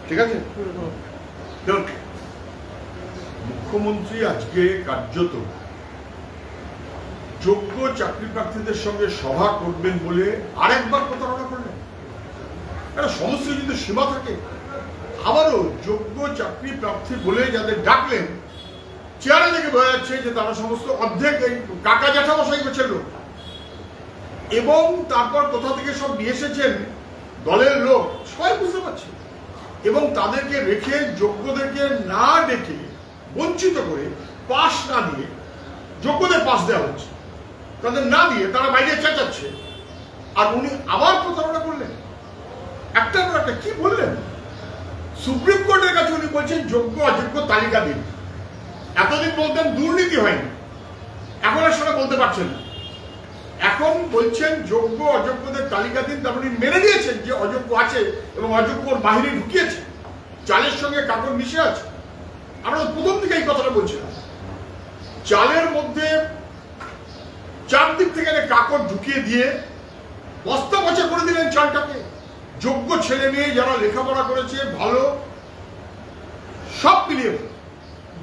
ঠিক আছে? মুখ্যমন্ত্রী আজকে কার্যত যোগ্য চাকরি প্রার্থীদের সঙ্গে সভা করবেন বলে আরেকবার প্রতারণা করলেন। একটা সমস্ত যদি সীমা থাকে, আবারও যোগ্য চাকরি প্রার্থী বলে যাদের ডাকলেন, চেহারা থেকে বোঝা যাচ্ছে যে তারা সমস্ত অর্ধেক কাকা জ্যাঠামশাই গোছের লোক, এবং তারপর কোথা থেকে সব নিয়ে এসেছেন দলের লোক সবাই বুঝতে পারছে, এবং তাদেরকে রেখে যোগ্যদেরকে না ডেকে বঞ্চিত করে পাস না দিয়ে যোগ্যদের পাস দেওয়া হচ্ছে, তাদের না দিয়ে তারা বাইরে চেঁচাচ্ছে। আর উনি আবার প্রতারণা করলেন, একটা কি বললেন, সুপ্রিম কোর্টের কাছে উনি বলছেন যোগ্য অযোগ্য তালিকা দিন। এতদিন বলতেন দুর্নীতি হয়নি, এখন আর সেটা বলতে পারছেন না, এখন বলছেন যোগ্য অযোগ্যদের তালিকা দিন। তার উনি মেনে নিয়েছেন যে অযোগ্য আছে এবং অযোগ্যর বাহিরে ঢুকিয়েছে, চালের সঙ্গে কাপড় মিশে আছে। আমরা প্রথম থেকে এই কথাটা বলছিলাম, চালের মধ্যে চারদিক থেকে কাপড় ঢুকিয়ে দিয়ে বস্তা পচা করে দিলেন চালটাকে। যোগ্য ছেলে মেয়ে যারা লেখাপড়া করেছে ভালো, সব মিলিয়ে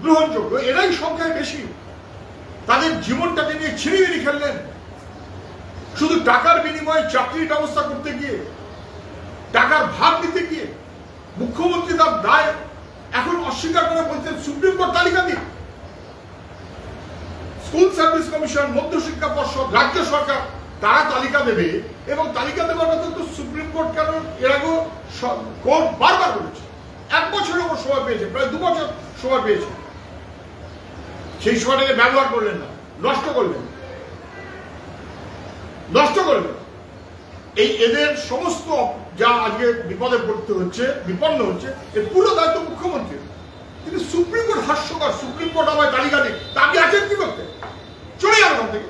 গ্রহণযোগ্য, এরাই সংখ্যায় বেশি, তাদের জীবনটাকে নিয়ে ছিনিমিনি খেললেন শুধু টাকার বিনিময়ে চাকরির ব্যবস্থা করতে গিয়ে, টাকার ভাগ দিতে গিয়ে। মুখ্যমন্ত্রী তার দায় এখন অস্বীকার করে বলছেন সুপ্রিম কোর্ট তালিকা দিন। স্কুল সার্ভিস কমিশন, মধ্যশিক্ষা পর্ষদ, রাজ্য সরকার তারা তালিকা দেবে, এবং তালিকা দেওয়ার কথা তো সুপ্রিম কোর্ট কেন এর আগেও কোর্ট বারবার বলেছে। 1 বছরের ওপর সময় পেয়েছে, প্রায় 2 বছর সময় পেয়েছে, সেই সময়টাকে ব্যবহার করলেন না, নষ্ট করলেন। এই এদের সমস্ত যা আজকে বিপদে পড়তে হচ্ছে, বিপন্ন হচ্ছে, এর পুরো দায়িত্ব মুখ্যমন্ত্রী। কিন্তু সুপ্রিম কোর্ট হাস্যকর, সুপ্রিম কোর্ট আমায় তালিকা দিন, তা আপনি আছেন কি করতে? চলে যান ওখান থেকে।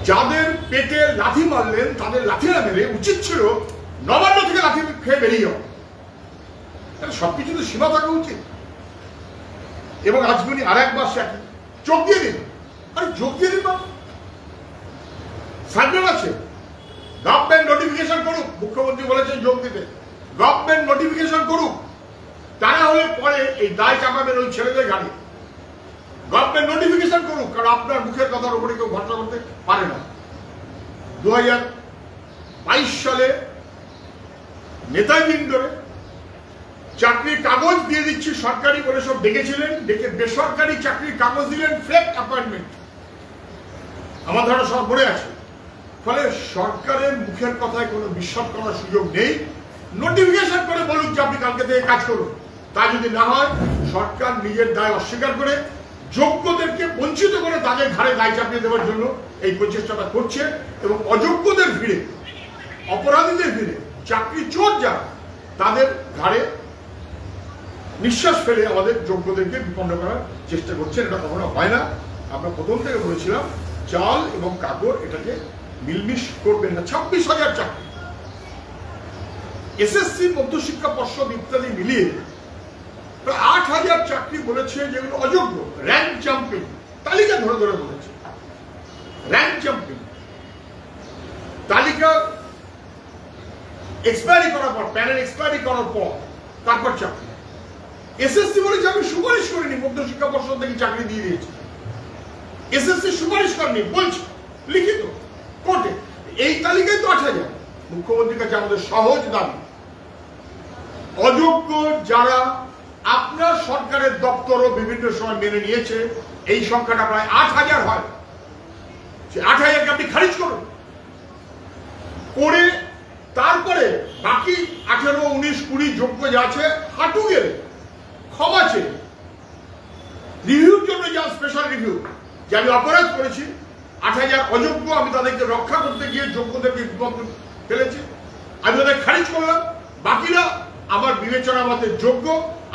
যাদের পেটে লাথি মারলেন তাদের লাথি না মেরে উচিত ছিল নবান্ন থেকে লাথি খেয়ে বেরিয়ে যাও। সবকিছু তো সীমা থাকা উচিত। এবং আজকে উনি আর একবার চোখ দিয়ে দিন, আরে যোগ দিয়ে দিন, সার্ভেল আছে, গভর্নমেন্ট নোটিফিকেশন করুক। মুখ্যমন্ত্রী বলেছেন যোগ দিতে, গভর্নমেন্ট নোটিফিকেশন করুক, তা না হলে পরে এই দায় চাপাবেন ওই ছেলেদের গাড়ি। গভর্নমেন্ট নোটিফিকেশন করুক, কারণ আপনার মুখের কথার উপরে কেউ ভরসা করতে পারে না। 2022 সালে নেতাজি ইন্ডোরে চাকরির কাগজ দিয়ে দিচ্ছি সরকারি বলে সব ডেকেছিলেন, ডেকে বেসরকারি চাকরির কাগজ দিলেন, ফেক অ্যাপয়েন্টমেন্ট। আমার ধারণা সব পড়ে আছে। ফলে সরকারের মুখের কথায় কোনো বিশ্বাস করার সুযোগ নেই। নোটিফিকেশন করে বলুক যে আপনি কালকে থেকে কাজ করুন, তা যদি না হয় সরকার নিজের দায় অস্বীকার করে যোগ্যদেরকে বঞ্চিত করে তাদের ঘাড়ে দায় চাপিয়ে দেওয়ার জন্য এই প্রচেষ্টাটা করছে, এবং অযোগ্যদের ভিড়ে, অপরাধীদের ভিড়ে, চাকরি চোর যারা, তাদের ঘাড়ে নিঃশ্বাস ফেলে আমাদের যোগ্যদেরকে বিপন্ন করার চেষ্টা করছেন। এটা কখনো হয় না। আমরা প্রথম থেকে বলেছিলাম চাল এবং কাপড় এটাকে মিলমিশ করবেন না। 26,000 চাকরি, এসএসসি, মধ্যশিক্ষা পর্ষদ ইত্যাদি মিলিয়ে প্রায় 8,000 চাকরি বলেছে যেগুলো অযোগ্য। র্যাঙ্ক জাম্পিং, তালিকা ধরে ধরে বলেছে র্যাঙ্ক জাম্পিং, তালিকা এক্সপায়ারি করার পর, প্যানেল এক্সপায়ারি করার পর তারপর চাকরি। এসএসসি বলেছে আমি সুপারিশ করিনি, মধ্যশিক্ষা পর্ষদ থেকে চাকরি দিয়ে দিয়েছি। এসএসসি সুপারিশ করেনি বলছে লিখিত কোর্টে। এই তালিকায় তো 8,000। মুখ্যমন্ত্রীর কাছে আমাদের সহজ দাবি, অযোগ্য যারা আপনার সরকারের দপ্তরও বিভিন্ন সময় মেনে নিয়েছে, এই সংখ্যাটা প্রায় 8,000 হয়। সে 8,000কে আপনি খারিজ করুন, করে তারপরে বাকি 18, 19, 20 যোগ্য যা আছে হাঁটু গেলে ক্ষমা চেয়ে রিভিউর জন্য যা স্পেশাল রিভিউ, যে আমি অপরাধ করেছি, 8,000 অযোগ্য, আমি তাদেরকে রক্ষা করতে গিয়ে যোগ্যদেরকে বিপদ ফেলেছি, আমি তাদের খারিজ করলাম। বাকিরা আমার বিবেচনা মতে যোগ্য,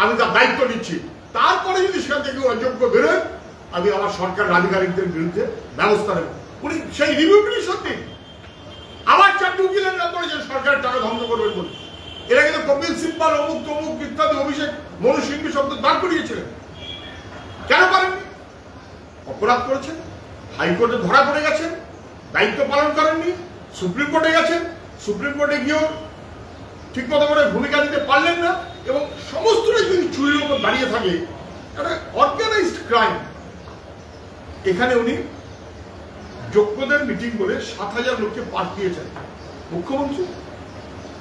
আমি তার দায়িত্ব নিচ্ছি। তারপরে যদি সেখান থেকে অযোগ্য বেরোয়, আমি আমার সরকার আধিকারিকদের বিরুদ্ধে ব্যবস্থা নেব। উনি সেই রিভিউ পিটিশন দিন। আবার চাকরি উকিলের নাম করেছেন সরকারের টাকা ধ্বংস করবেন বলে। এরা কিন্তু কপিল সিব্বাল, অমুক তমুক ইত্যাদি অভিষেক মনু সিংভি শব্দ দাঁড় করিয়েছিলেন। কেন পারেননি? অপরাধ করেছেন, হাইকোর্টে ধরা পড়ে গেছেন, দায়িত্ব পালন করেননি, সুপ্রিম কোর্টে গেছেন, সুপ্রিম কোর্টে গিয়েও ঠিক মতো করে ভূমিকা নিতে পারলেন না, এবং সমস্তটা যদি চুরির উপর দাঁড়িয়ে থাকে, একটা অর্গানাইজড ক্রাইম। এখানে উনি যোগ্যদের মিটিং বলে 7,000 লোককে পাস দিয়েছেন। মুখ্যমন্ত্রী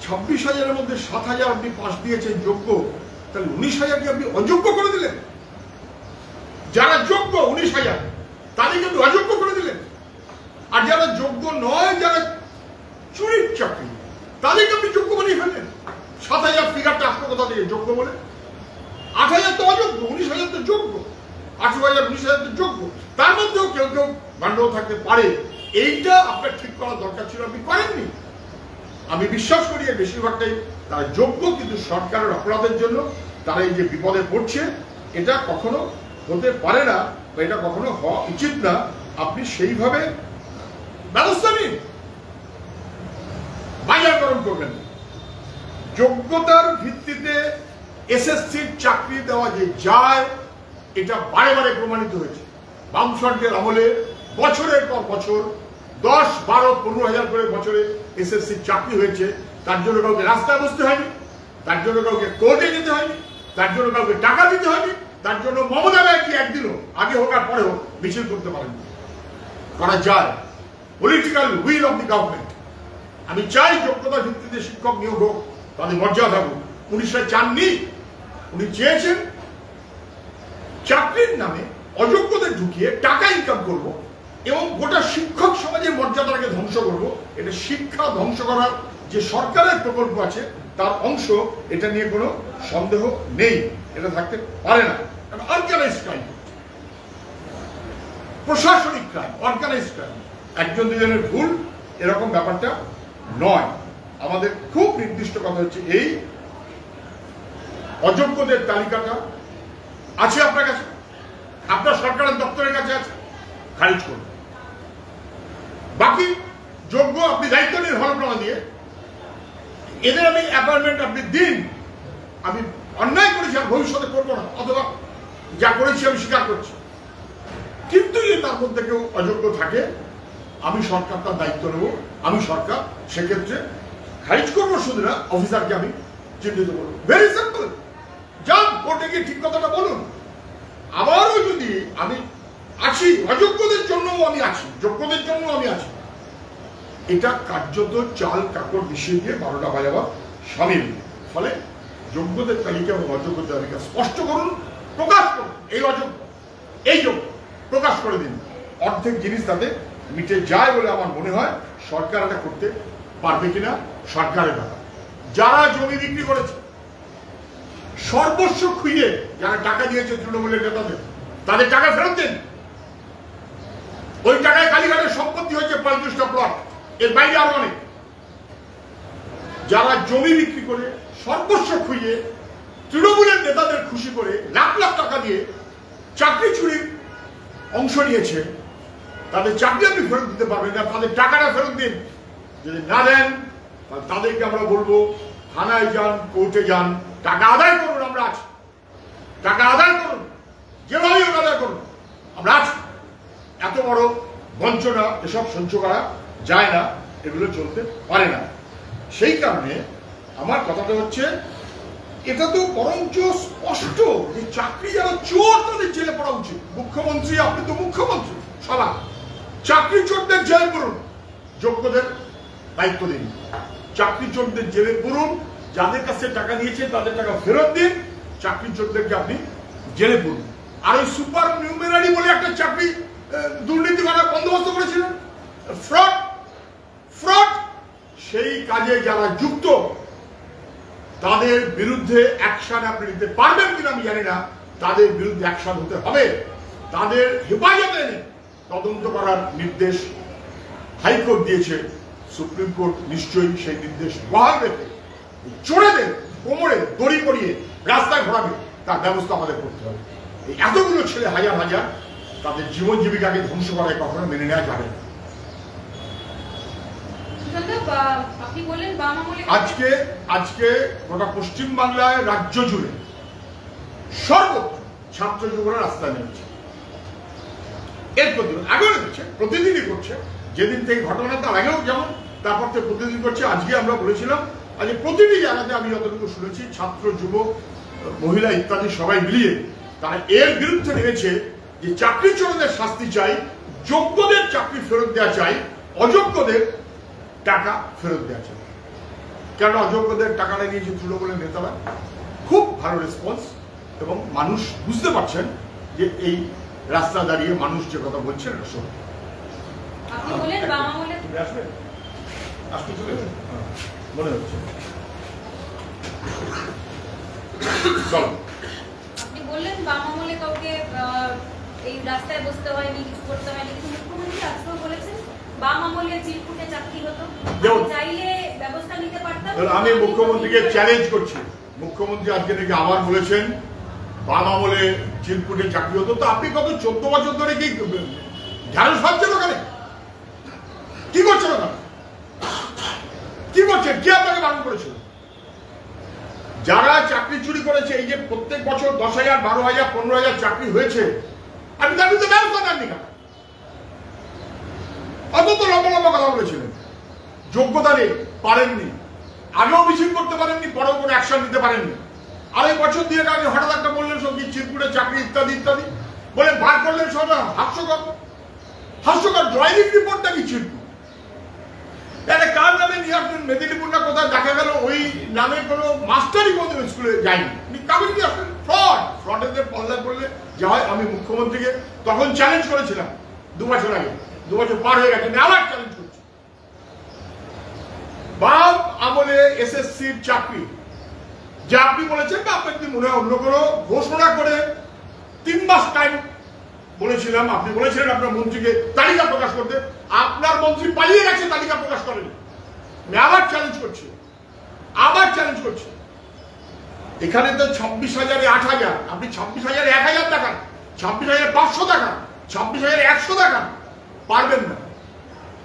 26,000-এর মধ্যে 7,000 আপনি পাস দিয়েছেন যোগ্য, তাহলে 19,000-কে আপনি অযোগ্য করে দিলেন। যারা যোগ্য 19,000 তাদেরকে আপনি অযোগ্য করে দিলেন, আর যারা যোগ্য নয়, যারা চুরির চাকরি, তাদেরকে আপনি যোগ্য বানিয়ে ফেললেন। 7,000 ফিগারটা আসলো কোথা থেকে যোগ্য বলে? 8,000 তো অযোগ্য, 19,000 তো যোগ্য, 18,000 19,000 তো যোগ্য। তার মধ্যেও কেউ কেউ গন্ডগোল থাকতে পারে, এইটা আপনার ঠিক করার দরকার ছিল, আপনি করেননি। আমি বিশ্বাস করি বেশিরভাগটাই তারা যোগ্য, কিন্তু সরকারের অপরাধের জন্য তারা এই যে বিপদে পড়ছে, এটা কখনো হতে পারে না, বা এটা কখনো হওয়া উচিত না। আপনি সেইভাবে ব্যবস্থা নিন, বাজারকরণ করবেন। যোগ্যতার ভিত্তিতে এসএসসির চাকরি দেওয়া যে যায়, এটা বারে বারে প্রমাণিত হয়েছে। বামফ্রন্টের আমলে বছরের পর বছর 10, 12, 15,000 করে বছরে এসএসসির চাকরি হয়েছে। তার জন্য কাউকে রাস্তায় বসতে হয়নি, তার জন্য কাউকে কোর্টে যেতে হয়নি, তার জন্য কাউকে টাকা দিতে হয়নি, তার জন্য মমতা ব্যানার্জি একদিনও আগে হোক আর পরে হোক মিছিল করতে পারেননি। করা যায়, political will of the government. আমি চাই যোগ্যতার ভিত্তিতে শিক্ষক নিয়োগ হোক, তাদের মর্যাদা থাকুক। উনি সেটা চাননি, উনি চেয়েছেন চাকরির নামে অযোগ্যদের ঢুকিয়ে টাকা ইনকাম করব এবং গোটা শিক্ষক সমাজের মর্যাদাকে ধ্বংস করব। এটা শিক্ষা ধ্বংস করার যে সরকারের প্রকল্প আছে তার অংশ, এটা নিয়ে কোনো সন্দেহ নেই, এটা থাকতে পারে না। অর্গানাইজড ক্রাইম, প্রশাসনিক ক্রাইম, অর্গানাইজড ক্রাইম। একজন দুজনের ভুল এরকম ব্যাপারটা নয়। আমাদের খুব নির্দিষ্ট কথা হচ্ছে এই অযোগ্যদের তালিকাটা আছে আপনার কাছে, আপনার সরকারের দপ্তরের কাছে আছে, খারিজ করুন। বাকি যোগ্য আপনি দায়িত্ব নিন হলফনামা দিয়ে, এদের আমি অ্যাপয়েন্টমেন্ট আপনি দিন। আমি অন্যায় করেছি আর ভবিষ্যতে করবো না, অথবা যা করেছি আমি স্বীকার করছি। কিন্তু যদি তার মধ্যে কেউ অযোগ্য থাকে, আমি সরকার তার দায়িত্ব নেব, আমি সরকার সেক্ষেত্রে খারিজ করবো। শুধু না, অফিসারকে আমি চিহ্নিত করবো। Very simple. যান কোর্টে গিয়ে ঠিক কথাটা বলুন। আবারও যদি আমি আছি, অযোগ্যদের জন্য আমি আছি, যোগ্যদের জন্য আমি আছি, এটা কার্যত চাল কাপড় মিশিয়ে দিয়ে 12টা বাজাবার সামিল। ফলে যোগ্যদের তালিকা এবং অযোগ্যদের তালিকা স্পষ্ট করুন, প্রকাশ করুন। এই অযোগ্য, এই যোগ্য প্রকাশ করে দিন। অর্ধেক জিনিস তাতে মিটে যায় বলে আমার মনে হয়। সরকার এটা করতে পারবে কিনা সরকারের ব্যাপার। যারা জমি বিক্রি করেছে, সর্বস্ব খুইয়ে যারা টাকা দিয়েছে তৃণমূলের নেতাদের, তাদের টাকা ফেরত দেন। ওই টাকায় কালীঘাটের সম্পত্তি হয়েছে 35টা প্লট, এর বাইরে আরো অনেক। যারা জমি বিক্রি করে সর্বস্ব খুইয়ে তৃণমূলের নেতাদের খুশি করে লাখ লাখ টাকা দিয়ে চাকরি চুরির অংশ নিয়েছে, তাদের চাকরি আপনি ফেরত দিতে পারবেন না, তাদের টাকাটা ফেরত দিন। যদি না দেন তাহলে তাদেরকে আমরা বলবো থানায় যান, কোর্টে যান, টাকা আদায় করুন। আমরা আছি, টাকা আদায় করুন, যেভাবেই আদায় করুন, আমরা আছি। এত বড় বঞ্চনা এসব সহ্য করা যায় না, এগুলো চলতে পারে না। সেই কারণে আমার কথাটা হচ্ছে, এটা তো বরঞ্চ স্পষ্ট যে চাকরি যারা চোর তাদের জেলে পড়া উচিত। মুখ্যমন্ত্রী, আপনি তো মুখ্যমন্ত্রী, সবাই চাকরি চোরদের জেলে পড়ুন, যোগ্যদের দায়িত্ব দিন। চাকরি চোরদের জেলে পড়ুন, যাদের কাছে টাকা নিয়েছে তাদের টাকা ফেরত দিন, চাকরি চোরদেরকে আপনি জেলে পড়ুন। আর ওই সুপার নিউমেরারি বলে একটা চাকরি দুর্নীতি করার বন্দোবস্ত করেছিলেন, ফ্রড ফ্রড, সেই কাজে যারা যুক্ত তাদের বিরুদ্ধে অ্যাকশন আপনি নিতে পারবেন কিনা আমি জানি না, তাদের বিরুদ্ধে অ্যাকশন হতে হবে। তাদের হেফাজতে এনে তদন্ত করার নির্দেশ হাইকোর্ট দিয়েছে, সুপ্রিম কোর্ট নিশ্চয়ই সেই নির্দেশ বহাল রেখে চোরেদের কোমরে দড়ি পরিয়ে রাস্তায় ঘোরাবে তার ব্যবস্থা আমাদের করতে হবে। এই এতগুলো ছেলে হাজার হাজার, তাদের জীবন জীবিকাকে ধ্বংস করায় কখনো মেনে নেওয়া যাবে না। আজকে গোটা পশ্চিম বাংলায়, রাজ্য জুড়ে সর্বত্র ছাত্র যুবরা রাস্তায় নেমেছে। এর প্রতিবাদ আগেও নেমেছে, প্রতিদিনই করছে। যেদিন থেকে ঘটনা তার আগেও যেমন, তারপর থেকে প্রতিদিন করছে। আজকে আমরা বলেছিলাম আজ প্রতিটি জায়গাতে আমি যতটুকু শুনেছি ছাত্র যুবক মহিলা ইত্যাদি সবাই মিলিয়ে তারা এর বিরুদ্ধে নেমেছে যে চাকরি চোরদের শাস্তি চাই, যোগ্যদের চাকরি ফেরত দেওয়া চাই, অযোগ্যদের টাকা ফেরত দেওয়া চাই। কেন অযোগ্যদের টাকাটা নিয়েছে তৃণমূলের নেতারা? খুব ভালো রেসপন্স, এবং মানুষ বুঝতে পারছেন যে এই রাস্তা দাঁড়িয়ে মানুষ যে কথা বলছেন এটা সত্যি। মনে হচ্ছে আপনি বললেন বাম আমলে কাউকে এই রাস্তায় বসতে হয়নি, কিছু করতে হয়নি, কিন্তু মুখ্যমন্ত্রী আজকেও বলেছেন বাম আমলে চিরকুটে চাকরি হতো, চাইলে ব্যবস্থা নিতে পারতাম। আমি মুখ্যমন্ত্রীকে চ্যালেঞ্জ করছি, মুখ্যমন্ত্রী আজকে নাকি আবার বলেছেন বাম আমলে চিরকুটে চাকরি হতো। তো আপনি কত 14 বছর ধরে কি ঝাড়ু সাজছেন ওখানে? কি করছেন ওখানে? কি করছেন? কে আপনাকে বারণ করেছিল? যারা চাকরি চুরি করেছে, এই যে প্রত্যেক বছর 10,000, 12,000, 15,000 চাকরি হয়েছে, আপনি তার বিরুদ্ধে ব্যবস্থা নেননি কেন? অন্তত লম্বা লম্বা কথা বলেছিলেন, যোগ্যতা নেই, পারেননি, আগেও মিছিল করতে পারেননি, পরেও কোনো অ্যাকশন নিতে পারেননি। আড়াই বছর দিয়ে আগে হঠাৎ একটা বললেন সব চিরকুটে চাকরি ইত্যাদি ইত্যাদি বলে বার করলেন, সব হাস্যকর। হাস্যকর জয়েনিং রিপোর্টটা কি চিরকুট? একটা কার নামে নিয়ে আসলেন, মেদিনীপুর না কোথায় দেখা গেল ওই নামে কোনো মাস্টারই কোনোদিন স্কুলে যায়নি, কাগজ নিয়ে আসলেন। ফ্রডের পল্লায় পড়লে যা হয়। আমি মুখ্যমন্ত্রীকে তখন চ্যালেঞ্জ করেছিলাম 2 বছর আগে, 2 বছর পার হয়ে গেছে, আবার চ্যালেঞ্জ করছি। বাম আমলে এসএসসির চাকরি যা আপনি বলেছেন, বা আপনার যদি মনে হয় অন্য কোনো ঘোষণা করে 3 মাস টাইম বলেছিলাম, আপনি বলেছিলেন আপনার মন্ত্রীকে তালিকা প্রকাশ করতে, আপনার মন্ত্রী পালিয়ে গেছে, তালিকা প্রকাশ করেনি। আমি আবার চ্যালেঞ্জ করছি, এখানে তো 26,000 এ 8,000, আপনি 26,000 এ 1,000 দেখান, 26,500 দেখান, 26,100 দেখান, পারবেন না।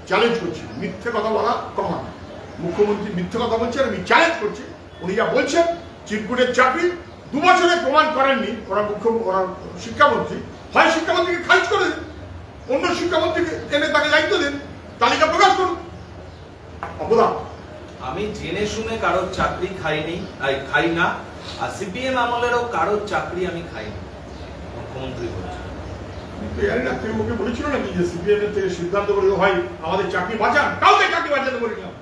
চ্যালেঞ্জ করছি, মিথ্যে কথা বলা কমান। মুখ্যমন্ত্রী মিথ্যে কথা বলছেন, আমি চ্যালেঞ্জ করছি। উনি যা বলছেন চিরকুটের চাকরি 2 বছরে প্রমাণ করেননি, ওরা শিক্ষামন্ত্রী, হয় শিক্ষামন্ত্রীকে খারিজ করে দিন, অন্য শিক্ষামন্ত্রীকে এনে তাকে দায়িত্ব দিন, তালিকা প্রকাশ করুন। অপরাধ। আমি জেনে শুনে কারোর চাকরি খাই না, আর সিপিএম আমলেরও কারোর চাকরি আমি খাইনি, মুখ্যমন্ত্রী বলছেন। জানি না কেউ ওকে বলেছিল নাকি যে সিপিএম এর থেকে সিদ্ধান্ত করে হয় আমাদের চাকরি বাঁচান? কাউকে চাকরি বাঁচাতে বলিলাম,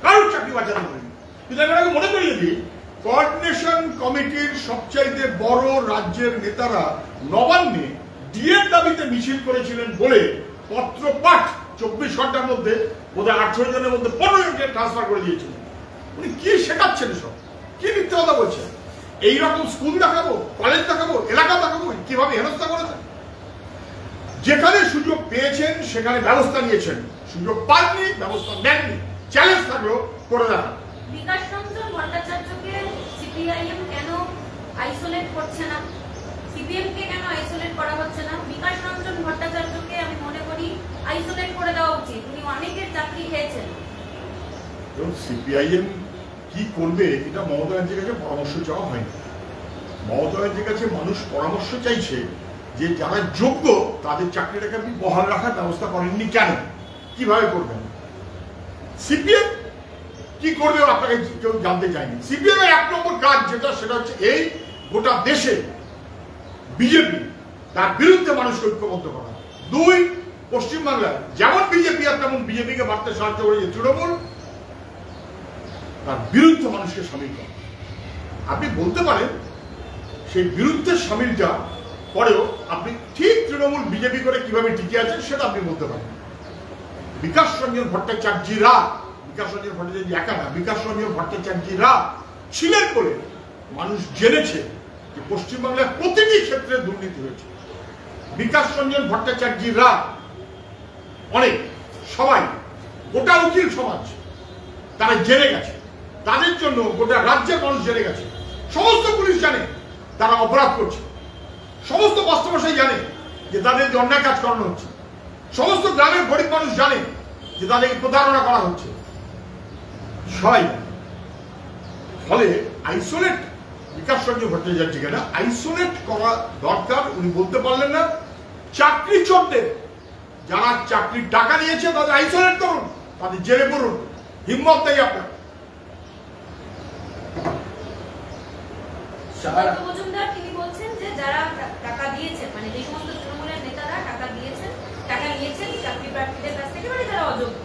কারোর চাকরি বাঁচাতে বলিনি। কিন্তু আমি আপনাকে মনে করিয়ে দিই, কোঅর্ডিনেশন কমিটির সবচাইতে বড় রাজ্যের নেতারা নবান্নে ডিএর দাবিতে মিছিল করেছিলেন বলে পত্র পাঠ 24 ঘন্টার মধ্যে বোধহয় 18 জনের মধ্যে 15 জনকে ট্রান্সফার করে দিয়েছিলেন। উনি কি শেখাচ্ছেন? সব কি মিথ্যে কথা বলছেন? এইরকম স্কুল দেখাবো, কলেজ দেখাবো, এলাকা দেখাবো, কিভাবে হেনস্থা করেছেন? যেখানে সুযোগ পেয়েছেন সেখানে ব্যবস্থা নিয়েছেন, সুযোগ পাননি, ব্যবস্থা নেননি। চ্যালেঞ্জ থাকলো করে দেখান। বিকাশ রঞ্জন ভট্টাচার্যকে সিপিআইএম কেন আইসোলেট করছে না? সিপিএম কে কেন আইসোলেট করা হচ্ছে না? বিকাশ রঞ্জন ভট্টাচার্যকে আমি মনে করি আইসোলেট করে দেওয়া উচিত, উনি অনেকের চাকরি খেয়েছেন। সিপিআইএম কি করবে এটা মমতা ব্যানার্জির কাছে পরামর্শ চাওয়া হয়নি। মমতা ব্যানার্জির কাছে মানুষ পরামর্শ চাইছে যে যারা যোগ্য তাদের চাকরিটাকে আপনি বহাল রাখার ব্যবস্থা করেননি কেন, কিভাবে করবেন? সিপিএম কি করবে আপনাকে কেউ জানতে চায়নি। সিপিএম এর 1 নম্বর কাজ যেটা, সেটা হচ্ছে এই গোটা দেশে বিজেপি তার বিরুদ্ধে মানুষকে ঐক্যবদ্ধ করা। 2, পশ্চিমবাংলায় যেমন বিজেপি আর তেমন বিজেপিকে মারতে সাহায্য করেছে তৃণমূল, তার বিরুদ্ধে মানুষকে সামিল করা। আপনি বলতে পারেন সেই বিরুদ্ধে সামিলটা পরেও আপনি ঠিক তৃণমূল বিজেপি করে কিভাবে টিকে আছেন সেটা আপনি বলতে পারেন। বিকাশ রঞ্জন ভট্টাচার্যরা, বিকাশ রঞ্জন ভট্টাচার্য একা না, বিকাশ রঞ্জন ভট্টাচার্যরা ছিলেন বলে মানুষ জেনেছে যে পশ্চিমবাংলায় প্রতিটি ক্ষেত্রে দুর্নীতি হয়েছে। বিকাশ রঞ্জন ভট্টাচার্যরা অনেক, সবাই, গোটা উকিল সমাজ তারা জেনে গেছে, তাদের জন্য গোটা রাজ্যের মানুষ জেনে গেছে। সমস্ত পুলিশ জানে তারা অপরাধ করছে, সমস্ত মাস্টারমশাই জানে যে তাদের অন্যায় কাজ করানো হচ্ছে, সমস্ত গ্রামের গরিব মানুষ জানে যে তাদেরকে প্রতারণা করা হচ্ছে, সবাই। ফলে আইসোলেট বিকাশ রঞ্জন ভট্টাচার্যকে না আইসোলেট করা দরকার। উনি বলতে পারলেন না চাকরি চোরদের, যারা চাকরির টাকা নিয়েছে তাদের আইসোলেট করুন, তাদের জেলে করুন, হিম্মত নেই আপনার। সুকান্ত মজুমদার তিনি বলছেন যে যারা টাকা দিয়েছেন, মানে যে সমস্ত তৃণমূলের নেতারা টাকা নিয়েছেন চাকরি প্রার্থীদের কাছ থেকে, মানে যারা অযোগ্য,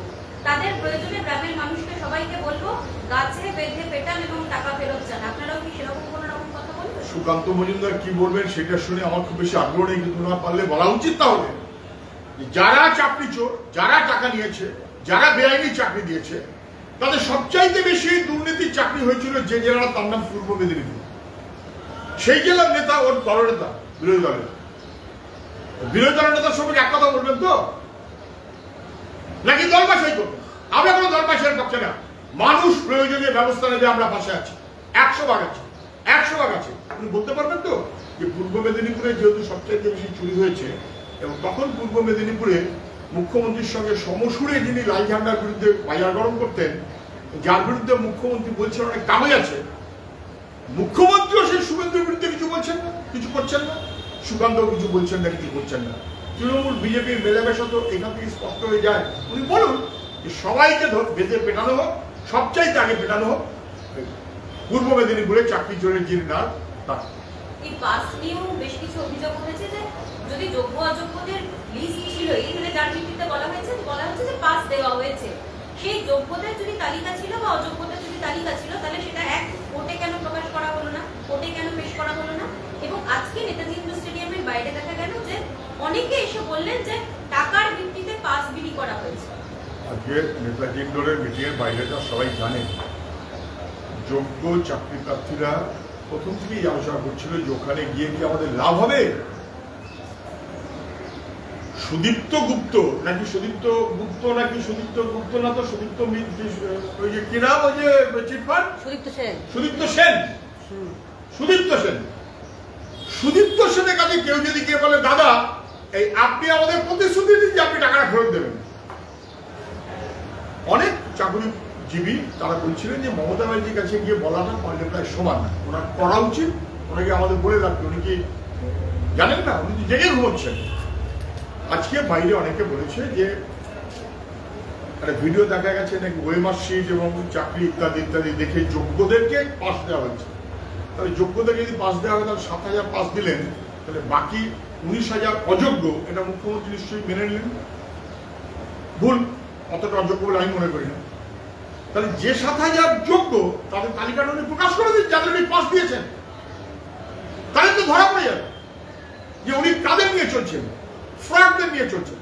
তাদের প্রয়োজনে গ্রামের মানুষকে সবাইকে বলবো গাছে বেঁধে পেটান এবং টাকা ফেরত চান। আপনারাও কি সেরকম কোনো রকম কথা বলবেন? সুকান্ত মজুমদার কি বলবেন সেটা শুনে আমার খুব বেশি আগ্রহ নেই, কিন্তু না পারলে বলা উচিত তাহলে যারা চাকরি চোর, যারা টাকা নিয়েছে, যারা বেআইনি চাকরি দিয়েছে, তাদের সবচাইতে বেশি দুর্নীতির চাকরি হয়েছিল যে জেলার, তার নাম পূর্ব মেদিনীপুর। সেই জেলার নেতা ওর দলনেতা, বিরোধী দলের নেতার সঙ্গে এক কথা বলবেন তো, নাকি দল বাছাই করবেন? আমরা কোনো দল বাছাইয়ের পক্ষে না। মানুষ প্রয়োজনে ব্যবস্থা নেবে, আমরা পাশে আছি, 100 ভাগ আছে, 100 ভাগ আছে। আপনি বলতে পারবেন তো যে পূর্ব মেদিনীপুরে যেহেতু সবচাইতে বেশি চুরি হয়েছে, এবং তখন পূর্ব মেদিনীপুরে মুখ্যমন্ত্রীর সঙ্গে সমসুরে যিনি লাল ঝান্ডার বিরুদ্ধে বাজার গরম করতেন, যার বিরুদ্ধে মুখ্যমন্ত্রী বলছেন অনেক কাগজ আছে, মুখ্যমন্ত্রীও সেই শুভেন্দুর বিরুদ্ধে কিছু বলছেন না, কিছু করছেন না, সুকান্ত কিছু বলছেন না, কিছু করছেন না। তৃণমূল বিজেপির মেলামেশা তো এখান থেকে স্পষ্ট হয়ে যায়। উনি বলুন যে সবাইকে বেঁধে পেটানো হোক, সবচাইতে আগে পেটানো হোক পূর্ব মেদিনীপুরে চাকরি চোরের যিনি না তার। এই পাস নিয়েও বেশ কিছু অভিযোগ উঠেছে যে যদি যোগ্য অযোগ্যদের লিস্ট ছিল, এখানে যার ভিত্তিতে বলা হচ্ছে যে পাস দেওয়া হয়েছে, সেই যোগ্যদের যদি তালিকা ছিল বা অযোগ্যদের যদি তালিকা ছিল, তাহলে সেটা এক কোর্টে কেন প্রকাশ করা হলো না, কোর্টে কেন পেশ করা হলো না? এবং আজকে নেতাজি ইন্ডোর স্টেডিয়ামের বাইরে দেখা গেল যে অনেকে এসে বললেন যে টাকার ভিত্তিতে পাস বিলি করা হয়েছে। আজকে নেতাজি ইন্ডোরের মিটিংয়ের বাইরেটা সবাই জানে, যোগ্য চাকরি প্রার্থীরা প্রথম থেকেই আলোচনা করছিল যে ওখানে গিয়ে কি আমাদের লাভ হবে। সুদীপ্ত গুপ্ত নাকি সুদীপ্ত গুপ্ত না তো সুদীপ্ত ওই যে কি নাম, ওই যে চিটফান্ড, সুদীপ্ত সেনের কাছে কেউ যদি কে বলে দাদা এই আপনি আমাদের প্রতিশ্রুতি দিন যে আপনি টাকাটা ফেরত দেবেন, অনেক চাকরিজীবী তারা বলছিলেন যে মমতা ব্যানার্জির কাছে গিয়ে বলাটা পারলে প্রায় সমান না, ওনার করা উচিত, ওনাকে আমাদের বলে রাখতে। উনি কি জানেন না, উনি তো জেগে ঘুমোচ্ছেন। আজকে বাইরে অনেকে বলেছে যে একটা ভিডিও দেখা গেছে নাকি ওয়েমার্কশিট এবং চাকরি ইত্যাদি ইত্যাদি দেখে যোগ্যদেরকে পাস দেওয়া হয়েছে। তাহলে যোগ্যদের যদি পাস দেওয়া হয় তাহলে 7,000 পাস দিলেন, তাহলে বাকি 19,000 অযোগ্য, এটা মুখ্যমন্ত্রী নিশ্চয়ই মেনে নিলেন। ভুল, অতটা অযোগ্য বলে আমি মনে করি না। তাহলে যে 7,000 যোগ্য তাদের তালিকাটা উনি প্রকাশ করে দিন, যাদের উনি পাস দিয়েছেন, তাদের তো ধরা পড়ে যাবে যে উনি কাদের নিয়ে চলছেন, ফ্রডদের নিয়ে চলছেন।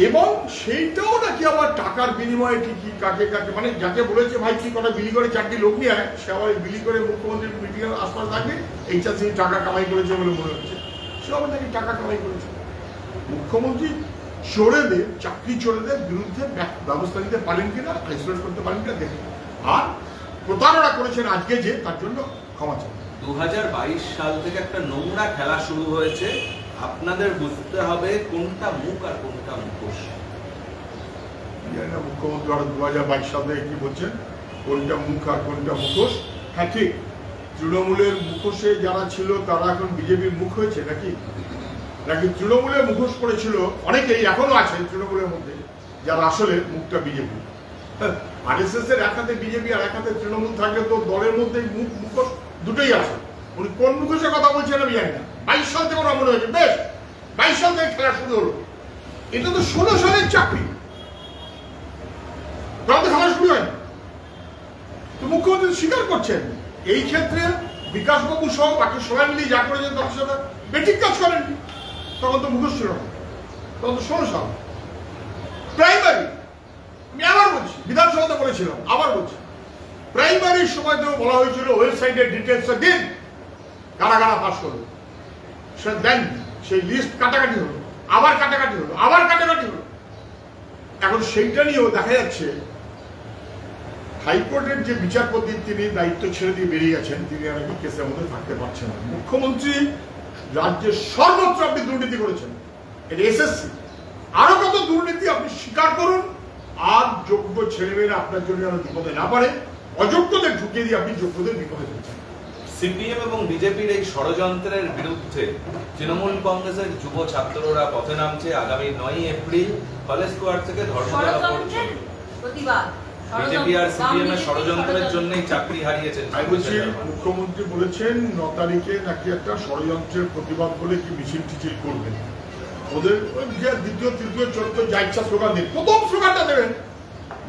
এবং সেইটাও নাকি আবার টাকার বিনিময়ে কি কাকে কাকে, মানে যাকে বলেছে ভাই কি কটা বিলি করে 4টি লোক নিয়ে আয়, সে আবার বিলি করে মুখ্যমন্ত্রীর মিটিং এর আশপাশ থাকবে, এই চাষি টাকা কামাই করেছে বলে মনে হচ্ছে, সে আবার নাকি টাকা কামাই করেছে। মুখ্যমন্ত্রী চোরেদের, চাকরি চোরেদের বিরুদ্ধে ব্যবস্থা নিতে পারেন কিনা, আইসোলেট করতে পারেন কিনা দেখুন। আর প্রতারণা করেছেন আজকে যে, তার জন্য ক্ষমা চাই। 2022 সাল থেকে একটা নোংরা খেলা শুরু হয়েছে, আপনাদের বুঝতে হবে কোনটা মুখ আর কোনটা মুখোশ। মুখ্যমন্ত্রী আরো 2022 সাল থেকে কি বলছেন, কোনটা মুখ আর কোনটা মুখোশ। হ্যাঁ ঠিক, তৃণমূলের মুখোশে যারা ছিল তারা এখন বিজেপির মুখ হয়েছে নাকি তৃণমূলের মুখোশ করেছিল অনেকেই এখনো আছে তৃণমূলের মধ্যে, যারা আসলে মুখটা বিজেপি। আরএসএস এর এক হাতে বিজেপি আর এক হাতে তৃণমূল থাকলে তো দলের মধ্যে মুখোশ দুটোই আছে। উনি কোন মুখোশের কথা বলছেন আমি জানি না। 22 সাল থেকে ওরা মনে হয়েছে, বেশ 22 সাল থেকে খেলা শুরু হলো, এটা তো 16 সালের চাকরি, তখন তো খেলা শুরু হয়নি। তো মুখ্যমন্ত্রী স্বীকার করছেন এই ক্ষেত্রে বিকাশবাবু সহ বাকি সবাই মিলিয়ে যা করেছেন তার সাথে বেঠিক কাজ করেননি। তখন তো মুখোশ ছিল না, তখন তো 16 সাল প্রাইমারি। আমি আবার বলছি, বিধানসভাতে বলেছিলাম, আবার বলছি, প্রাইমারির সময়তেও বলা হয়েছিল ওয়েবসাইটের ডিটেলস দিন, কারা কারা পাস করলো, সে দেন, সেই লিস্ট কাটাকাটি হলো, আবার কাটাকাটি হলো, আবার কাটাকাটি হলো। এখন সেইটা নিয়েও দেখা যাচ্ছে হাইকোর্টের যে বিচারপতি তিনি দায়িত্ব ছেড়ে দিয়ে বেরিয়ে গেছেন, তিনি আর কি কেসের মধ্যে থাকতে পারছেন না। মুখ্যমন্ত্রী রাজ্যের সর্বত্র আপনি দুর্নীতি করেছেন, এটা এসএসসি, আরো কত দুর্নীতি আপনি স্বীকার করুন, আর যোগ্য ছেলেমেয়েরা আপনার জন্য যেন বিপদে না পারে, অযোগ্যদের ঢুকিয়ে দিয়ে আপনি যোগ্যদের বিপদে ফেলছেন। সিপিএম এবং বিজেপির এই ষড়যন্ত্রের বিরুদ্ধে তৃণমূল কংগ্রেসের যুব ছাত্ররা পথে নামছে। আগামী 9 এপ্রিল কলেজ স্কোয়ার থেকে ধর্মতলা প্রতিবাদ বিজেপি আর সিপিএম এর ষড়যন্ত্রের জন্যই চাকরি হারিয়েছেন। আমি বলছি মুখ্যমন্ত্রী বলেছেন 9 তারিখে নাকি একটা ষড়যন্ত্রের প্রতিবাদ বলে কি মিছিল টিছিল করবেন, ওদের যে দ্বিতীয় তৃতীয় চতুর্থ যা ইচ্ছা স্লোগান দিন, প্রথম স্লোগানটা দেবেন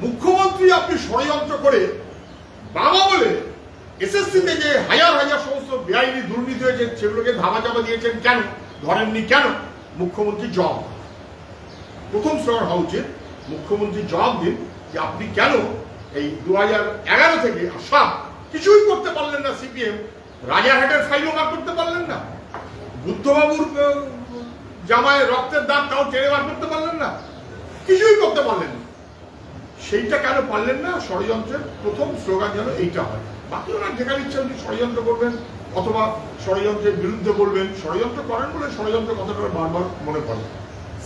মুখ্যমন্ত্রী আপনি ষড়যন্ত্র করে বাবা বলে এসএসসিতে যে হাজার হাজার সমস্ত বেআইনি দুর্নীতি হয়েছে সেগুলোকে ধামা চাপা দিয়েছেন কেন, ধরেননি কেন, মুখ্যমন্ত্রী জবাব। প্রথম স্লোগান হওয়া উচিত মুখ্যমন্ত্রী জবাব দিন যে আপনি কেন এই 2011 থেকে আসাম কিছুই করতে পারলেন না, সিপিএম রাজারহাটের ফাইলও বার করতে পারলেন না, বুদ্ধবাবুর জামায় রক্তের দাগ তাও টেনে বার করতে পারলেন না, কিছুই করতে পারলেন না, সেইটা কেন পারলেন না? ষড়যন্ত্রের প্রথম স্লোগান যেন এইটা হয়। বাকি ওনার যেখানে ইচ্ছা উনি ষড়যন্ত্র করবেন অথবা ষড়যন্ত্রের বিরুদ্ধে বলবেন, ষড়যন্ত্র করেন বলে ষড়যন্ত্র কথাটা বারবার মনে পড়ে।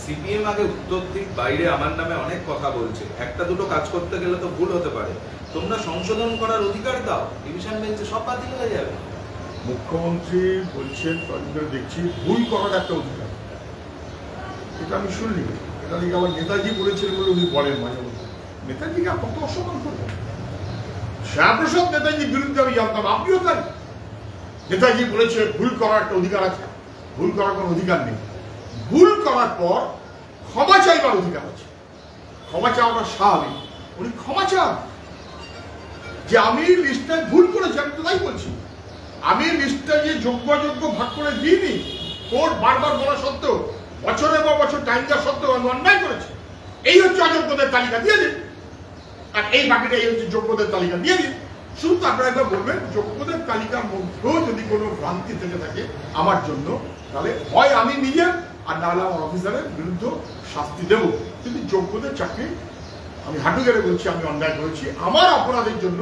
সিপিএম আগে উত্তর দিক বাইরে আমার নামে অনেক কথা বলছে, একটা দুটো কাজ করতে গেলে তো ভুল হতে পারে, তোমরা সংশোধন করার অধিকার দাও, ডিভিশন বেঞ্চে সব বাতিল হয়ে যাবে। মুখ্যমন্ত্রী বলছেন দেখছি ভুল করার একটা অধিকার, এটা আমি শুনলি, এটা নাকি আমার নেতাজি বলেছেন বলে উনি বলেন মাঝে মধ্যে। নেতাজিকে কত অসম্মান করবেন? শ্যামপ্রসাদ নেতাজির বিরুদ্ধে আমি জানতাম, আপনিও তাই। নেতাজি বলেছে ভুল করার একটা অধিকার আছে, ভুল করার কোনো অধিকার নেই, ভুল করার পর ক্ষমা চাইবার অধিকার আছে, ক্ষমা চাওয়াটা স্বাভাবিক, উনি ক্ষমা চান যে আমি লিস্টে ভুল করেছি, আমি তো তাই বলছি, আমি লিস্টটা যে যোগ্য অযোগ্য ভাগ করে দিইনি, কোর্ট বারবার বলা সত্ত্বেও বছরের পর বছর টাইম দেওয়া সত্ত্বেও আমি অন্যায় করেছি, এই হচ্ছে অযোগ্যদের তালিকা দিয়ে দিন, আর এই বাকিটা এই হচ্ছে যোগ্যদের তালিকা দিয়ে দিন। শুধু আপনারা একবার বলবেন যোগ্যদের তালিকার মধ্যেও যদি কোনো ভ্রান্তি থেকে থাকে আমার জন্য, তাহলে হয় আমি নিজে আর নাহলে আমার অফিসারের বিরুদ্ধে শাস্তি দেব, কিন্তু যোগ্যদের চাকরি আমি হাঁটু গেড়ে বলছি আমি অন্যায় করেছি, আমার অপরাধের জন্য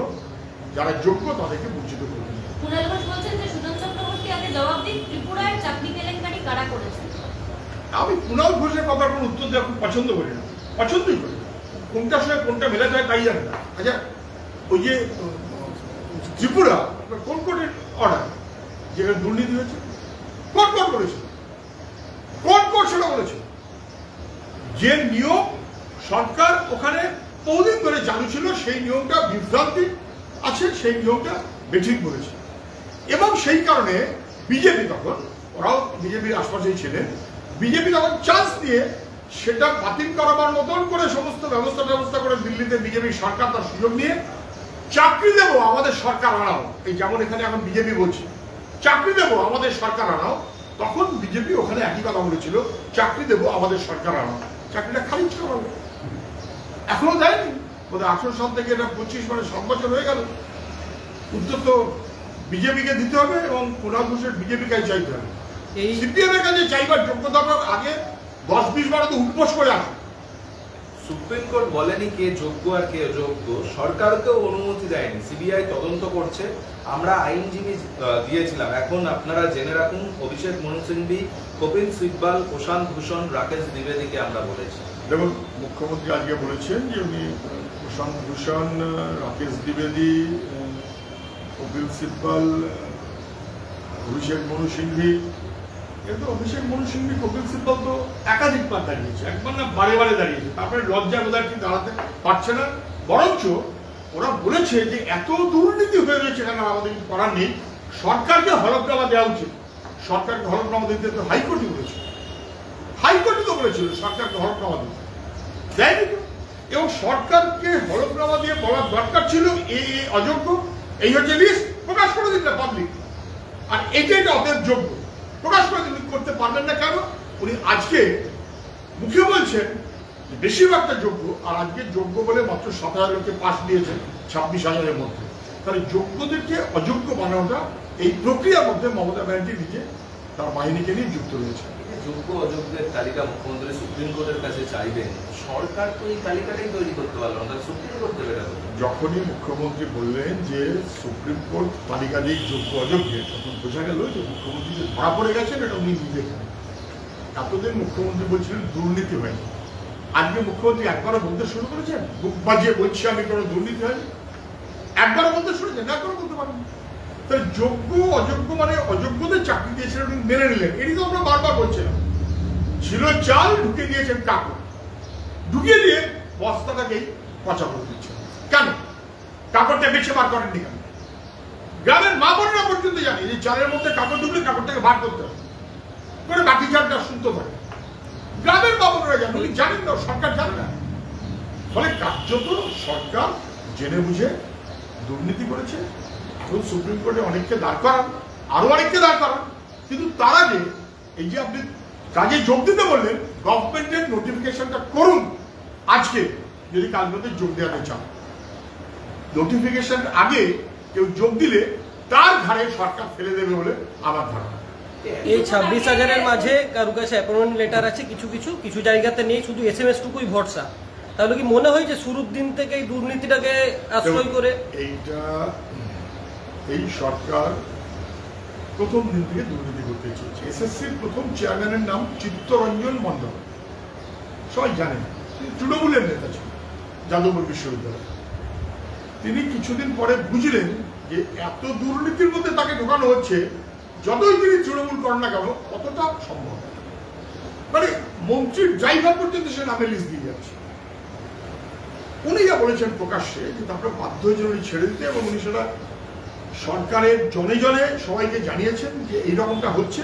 যারা যোগ্য তাদেরকে বঞ্চিত করবেন। কুণাল ঘোষ বলছেন যে সুজন চক্রবর্তী আগে জবাব দিন, ত্রিপুরায় চাকরি কেলেঙ্কারি কারা করেছে? আমি কুণাল ঘোষের কথার কোনো উত্তর দেওয়া খুব পছন্দ করি না, পছন্দই করি না, কোনটার সঙ্গে কোনটা মেলাতে হয় তাই জানি না। আচ্ছা ওই যে ত্রিপুরা কোন কোর্টের অর্ডার যেখানে দুর্নীতি হয়েছে, কোন কোর্ট করেছে, কোন কোর্ট সেটা বলেছে, যে নিয়ম সরকার ওখানে বহুদিন ধরে চালু ছিল সেই নিয়মটা বিভ্রান্তি আছে, সেই নিয়মটা বেঠিক বলেছে, এবং সেই কারণে বিজেপি তখন, ওরাও বিজেপির আশপাশেই ছিলেন, বিজেপি তখন চান্স দিয়ে সেটা বাতিল করাবার মতন করে সমস্ত ব্যবস্থা করে দিল্লিতে বিজেপি সরকার তার সুযোগ নিয়ে চাকরি দেবো আমাদের সরকার আনাও, এই যেমন এখানে এখন বিজেপি বলছে চাকরি দেবো আমাদের সরকার আনাও, তখন বিজেপি ওখানে একই কথা বলেছিল চাকরি দেবো আমাদের সরকার আনাও, চাকরিটা খারিজ করা হবে, এখনো দেয়নি, বোধহয় 18 সাল থেকে এটা 25 মানে 7 বছর হয়ে গেল। উত্তর তো বিজেপিকে দিতে হবে এবং কুণাল ঘোষের বিজেপিকে চাইতে হবে, সিপিএম এর কাছে চাইবার যোগ্যতাটার আগে 10-20 বার তো উপোস করে আসে। সুপ্রিম কোর্ট বলেনি কে যোগ্য আর কে অযোগ্য, সরকারকেও অনুমতি দেয়নি, সিবিআই তদন্ত করছে, আমরা আইনজীবী দিয়েছিলাম, এখন আপনারা জেনে রাখুন অভিষেক মনু সিংভি, কপিল সিব্বাল, প্রশান্ত ভূষণ, রাকেশ দ্বিবেদীকে আমরা বলেছি। দেখুন মুখ্যমন্ত্রী আজকে বলেছেন যে উনি প্রশান্ত ভূষণ, রাকেশ দ্বিবেদী, কপিল সিব্বাল, অভিষেক মনু সিংভি, কিন্তু অভিষেক মনু সিংভি কপিল সিব্বাল তো একাধিকবার দাঁড়িয়েছে, একবার না বারে বারে দাঁড়িয়েছে, তারপরে লজ্জা বোধহয় ঠিক দাঁড়াতে পারছে না, বরঞ্চ ওরা বলেছে যে এত দুর্নীতি হয়ে রয়েছে এখানে আমাদের কিছু করার নেই, সরকারকে হলফনামা দেওয়া উচিত, সরকারকে হলফনামা দিতে তো হাইকোর্টই বলেছে, হাইকোর্টই তো বলেছিল সরকারকে হলফনামা দিতে, দেয়নি তো, এবং সরকারকে হলফনামা দিয়ে বলার দরকার ছিল এই অযোগ্য, এই হচ্ছে লিস্ট, প্রকাশ করে দিন না পাবলিক, আর এটাই অতএব যোগ্য, প্রকাশ করে দিন, করতে পারবেন না কেন? উনি আজকে মুখে বলছেন বেশিরভাগটা যোগ্য, আর আজকে যোগ্য বলে মাত্র 7,000 লোককে পাস দিয়েছেন 26,000-এর মধ্যে, তাহলে যোগ্যদেরকে অযোগ্য বানানোটা এই প্রক্রিয়ার মধ্যে মমতা ব্যানার্জি নিজে তার বাহিনীকে নিয়ে যুক্ত রয়েছে। যোগ্য অযোগ্যের তালিকা মুখ্যমন্ত্রী সুপ্রিম কোর্টের কাছে চাইবেন, সরকার তো এই তালিকাটাই তৈরি করতে পারলো না, সুপ্রিম কোর্ট দেবে না। যখনই মুখ্যমন্ত্রী বললেন যে সুপ্রিম কোর্ট তালিকা দিয়ে যোগ্য অযোগ্যের, তখন বোঝা গেল যে মুখ্যমন্ত্রী যে ধরা পড়ে গেছেন এটা উনি নিজে জানেন। এতদিন মুখ্যমন্ত্রী বলছিলেন দুর্নীতি হয়নি, আজকে মুখ্যমন্ত্রী একবারও বলতে শুরু করেছেন, বুক বাজিয়ে বলছি আমি কোনো দুর্নীতি হয়নি, একবারও বলতে শুনেছেন, একবারও বলতে পারেন। তাহলে যোগ্য অযোগ্য মানে অযোগ্যদের চাকরি দিয়েছিলেন উনি মেনে নিলেন, এটি তো আমরা বারবার বলছিলাম, ছিল চাল ঢুকে দিয়েছেন কাকু, ঢুকিয়ে দিয়ে বস্তাটাকেই পচা করে দিচ্ছেন। কেন কাপড়টা বেছে বার করেননি কেন? গ্রামের মা বোনেরা পর্যন্ত জানি যে চালের মধ্যে কাপড় ঢুকলে কাপড়টাকে বার করতে হবে করে বাকি চালটা শুনতে থাকে। গ্রামের মা বোনেরা জানেন না, সরকার জানে না। ফলে কার্যত সরকার জেনে বুঝে দুর্নীতি করেছে। এখন সুপ্রিম কোর্টে অনেককে দাঁড় করান, আরো অনেককে দাঁড় করান, কিন্তু তার আগে এই যে আপনি কাজে যোগ দিতে বললেন, গভর্নমেন্টের নোটিফিকেশনটা করুন আজকে, যদি কাল মধ্যে যোগ দেওয়াতে চান। নোটিফিকেশন আগে কেউ যোগ দিলে তার ঘাড়ে সরকার ফেলে দেবে বলে আমার ধারণা। এই 26,000-এর মাঝে কারো কাছে অ্যাপয়েন্টমেন্ট লেটার আছে, কিছু জায়গাতে নেই, শুধু SMS টুকুই ভরসা। তাহলে কি মনে হয় যে শুরুর দিন থেকে এই দুর্নীতিটাকে আশ্রয় করে এই সরকার প্রথম দিন থেকে দুর্নীতি করতে চেয়েছে? এসএসসির প্রথম চেয়ারম্যানের নাম চিত্তরঞ্জন মন্ডল, সবাই জানেন, তৃণমূলের নেতা ছিল যাদবপুর বিশ্ববিদ্যালয়। তিনি কিছুদিন পরে বুঝলেন যে এত দুর্নীতির মধ্যে তাকে ঢোকানো হচ্ছে, যতই তিনি তৃণমূল করেন না কেন কতটা সম্ভব, মানে মন্ত্রীর ড্রাইভার পর্যন্ত সে নামে লিস্ট দিয়ে যাচ্ছে। উনি যা বলেছেন প্রকাশ্যে যে তারপরে বাধ্য হয়েছেন উনি ছেড়ে দিতে, এবং উনি সেটা সরকারের জনে জনে সবাইকে জানিয়েছেন যে এইরকমটা হচ্ছে।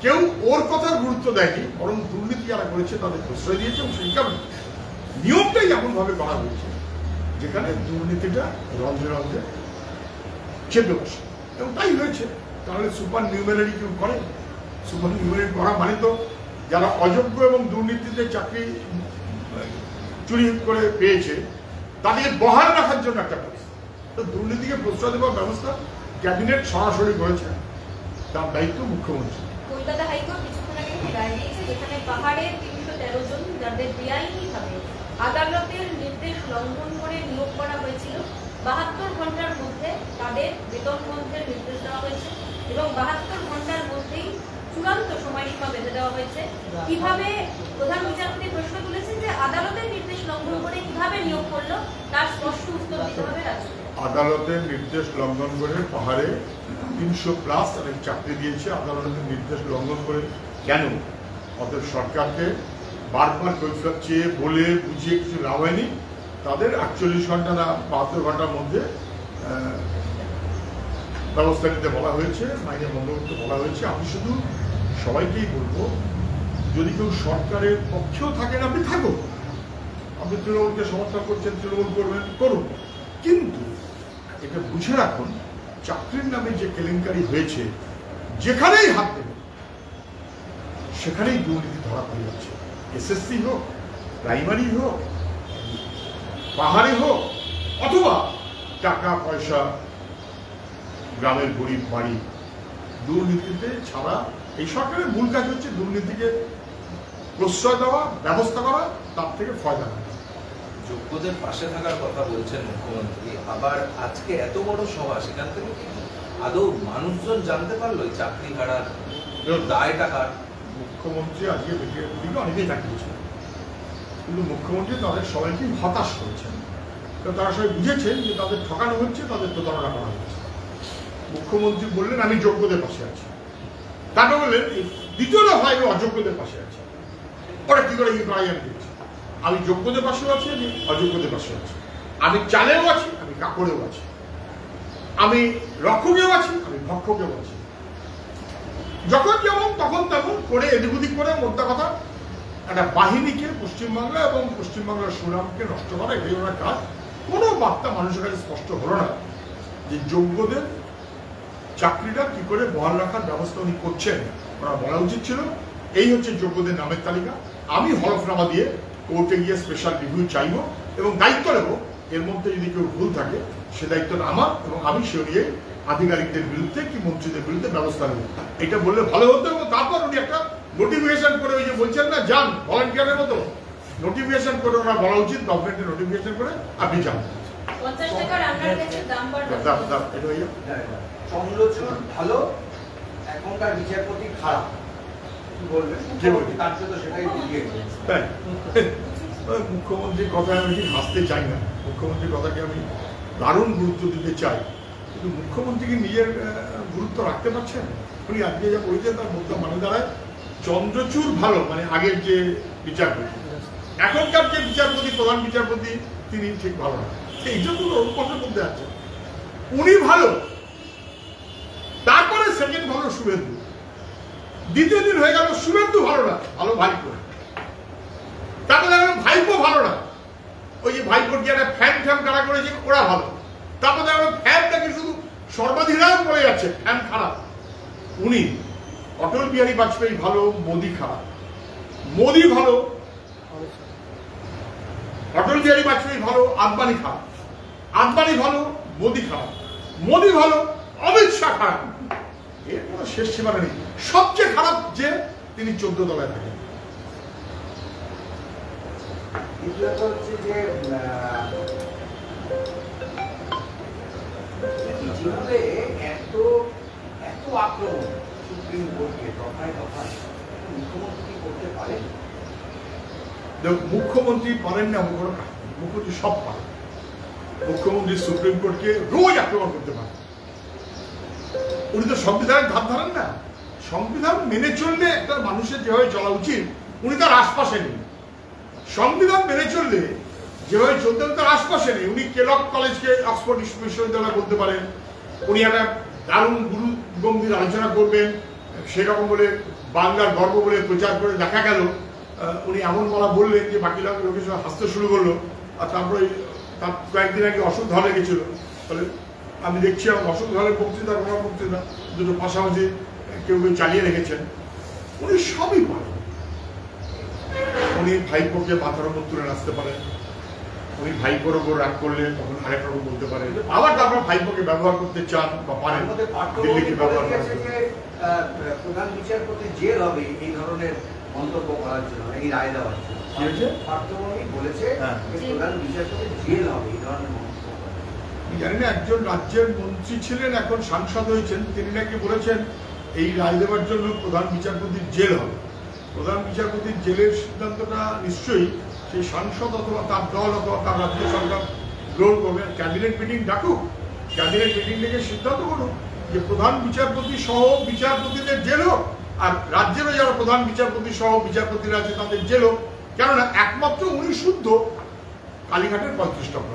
কেউ ওর কথার গুরুত্ব দেয়নি, বরং দুর্নীতি যারা করেছে তাদের প্রশ্রয় দিয়েছে, এবং সেই কারণে নিয়মটাই এমন ভাবে করা হয়েছে যেখানে দুর্নীতিটা রন্ধ্রে রন্ধ্রে চেপে বসে, এবং তাই হয়েছে। তাহলে সুপার নিউমেরারি কেউ করে? সুপার নিউমেরারি করা মানে তো যারা অযোগ্য এবং দুর্নীতিতে চাকরি চুরি করে পেয়েছে তাদেরকে বহাল রাখার জন্য একটা পরিস্থিতি। তো দুর্নীতিকে প্রশ্রয় দেওয়ার ব্যবস্থা ক্যাবিনেট সরাসরি করেছে, তার দায়িত্ব মুখ্যমন্ত্রী। কলকাতা হাইকোর্ট কিছুক্ষণ আগে একটি রায় দিয়েছে, যেখানে পাহাড়ের 313 জন যাদের বেআইনিভাবে আদালতের নির্দেশ লঙ্ঘন করে নিয়োগ করা হয়েছিল, 72 ঘন্টার মধ্যে তাদের বেতন বন্ধের নির্দেশ দেওয়া হয়েছে, এবং 72 ঘন্টার মধ্যেই চূড়ান্ত সময়সীমা বেঁধে দেওয়া হয়েছে। কিভাবে প্রধান বিচারপতি প্রশ্ন তুলেছেন যে আদালতের নির্দেশ লঙ্ঘন করে কিভাবে নিয়োগ করলো, তার স্পষ্ট উত্তর দিতে হবে রাজ্যকে। আদালতের নির্দেশ লঙ্ঘন করে পাহাড়ে 300+ অনেক চাকরি দিয়েছে। আদালতের নির্দেশ লঙ্ঘন করে কেন? অতএব সরকারকে বারবার কৈফিয়ত চেয়ে বলে বুঝিয়ে কিছু লাভ হয়নি। তাদের 48 ঘন্টা না 72 ঘন্টার মধ্যে ব্যবস্থা নিতে বলা হয়েছে, মাইনে বন্ধ করতে বলা হয়েছে। আমি শুধু সবাইকেই বলবো, যদি কেউ সরকারের পক্ষেও থাকেন আপনি থাকুন, আপনি তৃণমূলকে সমর্থন করছেন, তৃণমূল করবেন, করুন, কিন্তু এটা বুঝে রাখুন চাকরির নামে যে কেলেঙ্কারি হয়েছে, যেখানেই হাত দেবে সেখানেই দুর্নীতি ধরা পড়ে যাচ্ছে। এসএসসি হোক, প্রাইমারি হোক, পাহাড়ে হোক, অথবা টাকা পয়সা গ্রামের গরিব বাড়ি, দুর্নীতিতে ছাড়া এই সরকারের মূল কাজ হচ্ছে দুর্নীতিকে প্রশ্রয় দেওয়া, ব্যবস্থা করা, তার থেকে ফয়দা নেওয়া। যোগ্যদের পাশে থাকার কথা বলছেন মুখ্যমন্ত্রী, আবার আজকে এত বড় সভা, সেখান থেকে কি আদৌ মানুষজন জানতে পারলো চাকরি হারার দায়টা কার? মুখ্যমন্ত্রী আজকে দিকে অনেকেই তাকিয়েছেন, কিন্তু মুখ্যমন্ত্রী তাদের সবাইকে হতাশ করেছেন। তো তারা সবাই বুঝেছেন যে তাদের ঠকানো হচ্ছে, তাদের প্রতারণা করা হচ্ছে। মুখ্যমন্ত্রী বললেন আমি যোগ্যদের পাশে আছি, তারপর বললেন দ্বিতীয় দফায় আমি অযোগ্যদের পাশে আছি। ওরা কি করে কি করা আমি দেখছি, আমি যোগ্যদের পাশেও আছি, আমি অযোগ্যদের পাশে আছি, আমি চালেও আছি, আমি কাপড়েও আছি, আমি রক্ষকেও আছি, আমি ভক্ষকেও আছি। যখন যেমন তখন তেমন করে এদিক ওদিক করে মোদ্দা কথা একটা বাহিনীকে পশ্চিমবাংলা এবং পশ্চিমবাংলার সুনামকে নষ্ট করা, এটাই ওনার কাজ। কোনো বার্তা মানুষের কাছে স্পষ্ট হলো না যে যোগ্যদের চাকরিটা কি করে বহাল রাখার ব্যবস্থা উনি করছেন। ওরা বলা উচিত ছিল এই হচ্ছে যোগ্যদের নামের তালিকা, আমি হলফনামা দিয়ে কোর্টে গিয়ে স্পেশাল রিভিউ চাইব এবং দায়িত্ব নেব, এর মধ্যে যদি কেউ ভুল থাকে সে দায়িত্বটা আমার, এবং আমি সে নিয়ে আধিকারিকদের বিরুদ্ধে কি মন্ত্রীদের বিরুদ্ধে ব্যবস্থা নেব। এটা বললে ভালো হতো, এবং তারপর উনি একটা নোটিফিকেশন করে, ওই যে বলছেন না যান ভলান্টিয়ারের মতো, নোটিফিকেশন করে ওরা বলা উচিত, গভর্নমেন্টের নোটিফিকেশন করে আপনি যান। 50 টাকা রান্নার গ্যাসের দাম বাড়বে, এটা হয়ে সমালোচনা ভালো, এখনকার বিচারপতি খারাপ, কি বলবেন? সেটাই দিয়ে তাই মুখ্যমন্ত্রীর কথায় আমি ঠিক হাসতে চাই না, মুখ্যমন্ত্রীর কথাকে আমি দারুণ গুরুত্ব দিতে চাই, কিন্তু মুখ্যমন্ত্রী কি নিজের গুরুত্ব রাখতে পারছেন? উনি আজকে যা বলেছেন তার মধ্যে মানে দাঁড়ায় চন্দ্রচূড় ভালো, মানে আগের যে বিচারপতি, এখনকার যে বিচারপতি, প্রধান বিচারপতি, তিনি ঠিক ভালো না। এইটা তো ওর কথার মধ্যে আছে। উনি ভালো, তারপরে সেকেন্ড ভালো শুভেন্দু, দ্বিতীয় দিন হয়ে গেল শুভেন্দু ভালো না, ভালো ভাইপো, তারপরে দেখা গেল ভাইপো ভালো না, ওই যে ভাইপোর যে একটা ফ্যান ফ্যান কারা করেছে ওরা ভালো, তারপর দেখা গেল ফ্যানটাকে শুধু সর্বাধিনায়ক বলে যাচ্ছে, ফ্যান খারাপ। উনি অটল বিহারী বাজপেয়ী ভালো, মোদি খারাপ। মোদি ভালো, অটল বিহারী বাজপেয়ী ভালো, আদবানি খারাপ। আদবানি ভালো, মোদি খারাপ। মোদি ভালো, অমিত শাহ খারাপ। এর কোনো শেষ সীমানা নেই। সবচেয়ে খারাপ যে তিনি 14 তলায় থাকেন। হচ্ছে যে যেভাবে এত এত আক্রমণ সুপ্রিম কোর্টকে দফায় দফায় মুখ্যমন্ত্রী করতে পারেন? মুখ্যমন্ত্রী পারেন না, মুখ্যমন্ত্রী সব পারেন। মুখ্যমন্ত্রী সুপ্রিম কোর্টকে রোজ আক্রমণ করতে পারেন। উনি তো সংবিধানের ধার ধারেন না। সংবিধান মেনে চললে একটা মানুষের যেভাবে চলা উচিত উনি তার আশপাশে নেই। সংবিধান মেনে চললে যেভাবে চলতেন তার আশপাশে নেই। উনি কেলক কলেজকে অক্সফোর্ড বিশ্ববিদ্যালয় বলতে পারেন, উনি একটা দারুণ গুরু গম্ভীর আলোচনা করবেন, সেরকম বলে বাংলার গর্ব বলে প্রচার করে দেখা গেল উনি এমন বলা বললেন যে বাকি লোকের সঙ্গে হাসতে শুরু করলো। আর তারপরে তার কয়েকদিন আগে অসুখ ধরে গেছিল, তাহলে আমি দেখছি আমার অসুখ ধরে বক্তৃতা ওনার বক্তৃতা দুটো পাশাপাশি কেউ কেউ চালিয়ে রেখেছেন। উনি সবই পারেন। উনি ভাইপোকে মাথার উপর তুলে নাচতে পারেন, উনি ভাইপোর ওপর রাগ করলে তখন আরেক রকম বলতে পারেন, আবার তারপর ভাইপোকে ব্যবহার করতে চান বা পারেন, দিল্লিকে ব্যবহার করতে। প্রধান বিচারপতি জেল হবে এই ধরনের মন্তব্য করার জন্য, এই রায় দেওয়ার জন্য পার্থভূমি বলেছে প্রধান বিচারপতি জেল হবে এই ধরনের মন্তব্য। জানি না, একজন রাজ্যের মন্ত্রী ছিলেন, এখন সাংসদ হয়েছেন, তিনি নাকি বলেছেন এই রায় দেওয়ার জন্য প্রধান বিচারপতির জেল হবে। প্রধান বিচারপতির জেলের সিদ্ধান্তটা নিশ্চয়ই সেই সাংসদ অথবা তার দল অথবা তার রাজ্য সরকার গ্রহণ করবে। ক্যাবিনেট মিটিং ডাকুক, ক্যাবিনেট মিটিং ডেকে সিদ্ধান্ত করুক যে প্রধান বিচারপতি সহ বিচারপতিদের জেল হোক, আর রাজ্যেরও যারা প্রধান বিচারপতি সহ বিচারপতিরা আছে তাদের জেল হোক। কেননা একমাত্র উনি শুদ্ধ কালীঘাটের 35 টাকা।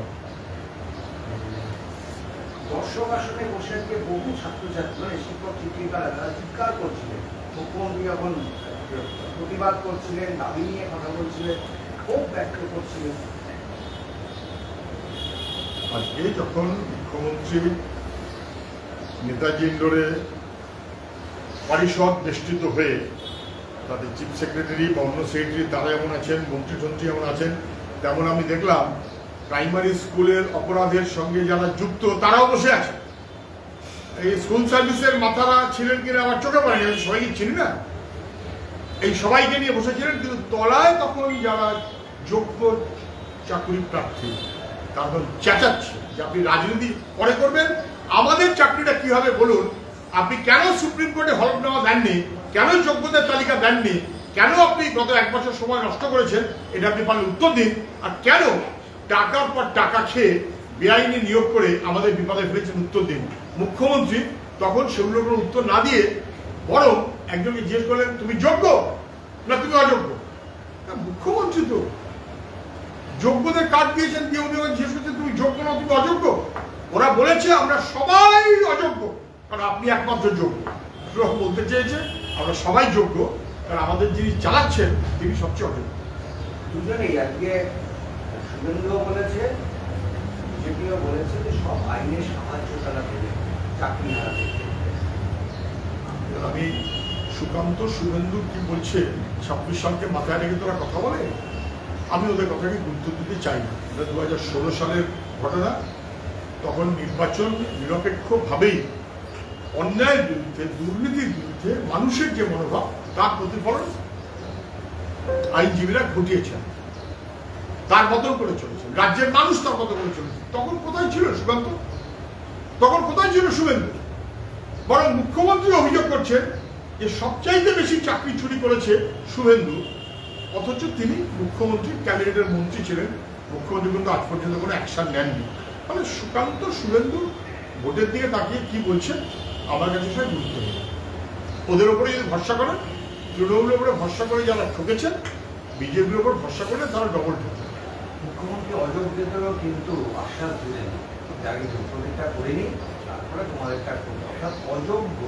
দর্শক আসনে বসে বহু ছাত্রছাত্রী শিক্ষক শিক্ষিকারা চিৎকার করছিলেন, মুখ্যমন্ত্রী যখন প্রতিবাদ করছিলেন, দাবি নিয়ে কথা বলছিলেন, ক্ষোভ ব্যক্ত করছিলেন। আজকে যখন মুখ্যমন্ত্রী নেতাজি ইন্ডোরে পরিষদ বেষ্টিত হয়ে তাদের চিফ সেক্রেটারি বা অন্য সেক্রেটারি তারা যেমন আছেন, মন্ত্রী যেমন আছেন, তেমন আমি দেখলাম প্রাইমারি স্কুলের অপরাধের সঙ্গে যারা যুক্ত তারাও বসে আছে। এই স্কুল সার্ভিসের মাথারা ছিলেন কিনা আমার চোখে পড়েনি, আমি সবাইকে চিনি না, এই সবাইকে নিয়ে বসেছিলেন। কিন্তু তলায় তখন যারা যোগ্য চাকরি প্রার্থী তখন চেঁচাচ্ছে যে আপনি রাজনীতি পরে করবেন, আমাদের চাকরিটা কি হবে বলুন, আপনি কেন সুপ্রিম কোর্টে হলফনামা দেননি, কেন যোগ্যতার তালিকা দেননি, কেন আপনি গত 1 বছর সময় নষ্ট করেছেন, এটা আপনি পারলে উত্তর দিন। আর কেন টাকার পর টাকা খেয়ে বেআইনি নিয়োগ করে আমাদের বিপদে ফেলেছেন, উত্তর দিন। মুখ্যমন্ত্রী তখন সেগুলোর কোনো উত্তর না দিয়ে বরং একজনকে জিজ্ঞেস করলেন তুমি যোগ্য না তুমি অযোগ্য। মুখ্যমন্ত্রী তো যোগ্যদের কার্ড দিয়েছেন, দিয়ে উনি জিজ্ঞেস করছেন তুমি যোগ্য না তুমি অযোগ্য। ওরা বলেছে আমরা সবাই অযোগ্য, কারণ আপনি একমাত্র যোগ্য। বলতে চেয়েছে আমরা সবাই যোগ্য, কারণ আমাদের যিনি চালাচ্ছেন তিনি সবচেয়ে অযোগ্য। দুজনেই আজকে শুভেন্দুও বলেছে, বিজেপিও বলেছে যে সব আইনের সাহায্য তারা দেবে চাকরি হারাতে। আমি সুকান্ত শুভেন্দু কি বলছে 26 সালকে মাথায় রেখে তোরা কথা বলে, আমি ওদের কথাকে গুরুত্ব দিতে চাই না। 2016 সালের ঘটনা, তখন নির্বাচন নিরপেক্ষভাবেই অন্যায়ের বিরুদ্ধে, দুর্নীতির বিরুদ্ধে মানুষের যে মনোভাব তার প্রতিফলন আইনজীবীরা ঘটিয়েছেন, তার বদল করে চলেছে, রাজ্যের মানুষ তার বদল করে চলেছে। তখন কোথায় ছিল সুকান্ত, তখন কোথায় ছিল শুভেন্দু? বরং মুখ্যমন্ত্রী অভিযোগ করছেন যে সবচাইতে বেশি চাকরি চুরি করেছে শুভেন্দু, অথচ তিনি মুখ্যমন্ত্রী ক্যাবিনেটের মন্ত্রী ছিলেন। মুখ্যমন্ত্রী কিন্তু আজ পর্যন্ত কোনো অ্যাকশন নেননি। মানে সুকান্ত শুভেন্দু ভোটের দিকে তাকিয়ে কি বলছেন আমার কাছে সেটা গুরুত্ব নেই। ওদের ওপরে যদি ভরসা করেন, তৃণমূলের উপরে ভরসা করে যারা ঠকেছেন, বিজেপির উপর ভরসা করে তারা ডবল ঠকেন। মুখ্যমন্ত্রী অযোগ্যদেরও কিন্তু আশ্বাস দিলেন যে আগে যোগ্যদেরটা করে নিই, তারপরে তোমাদেরটা করবো। অর্থাৎ অযোগ্য,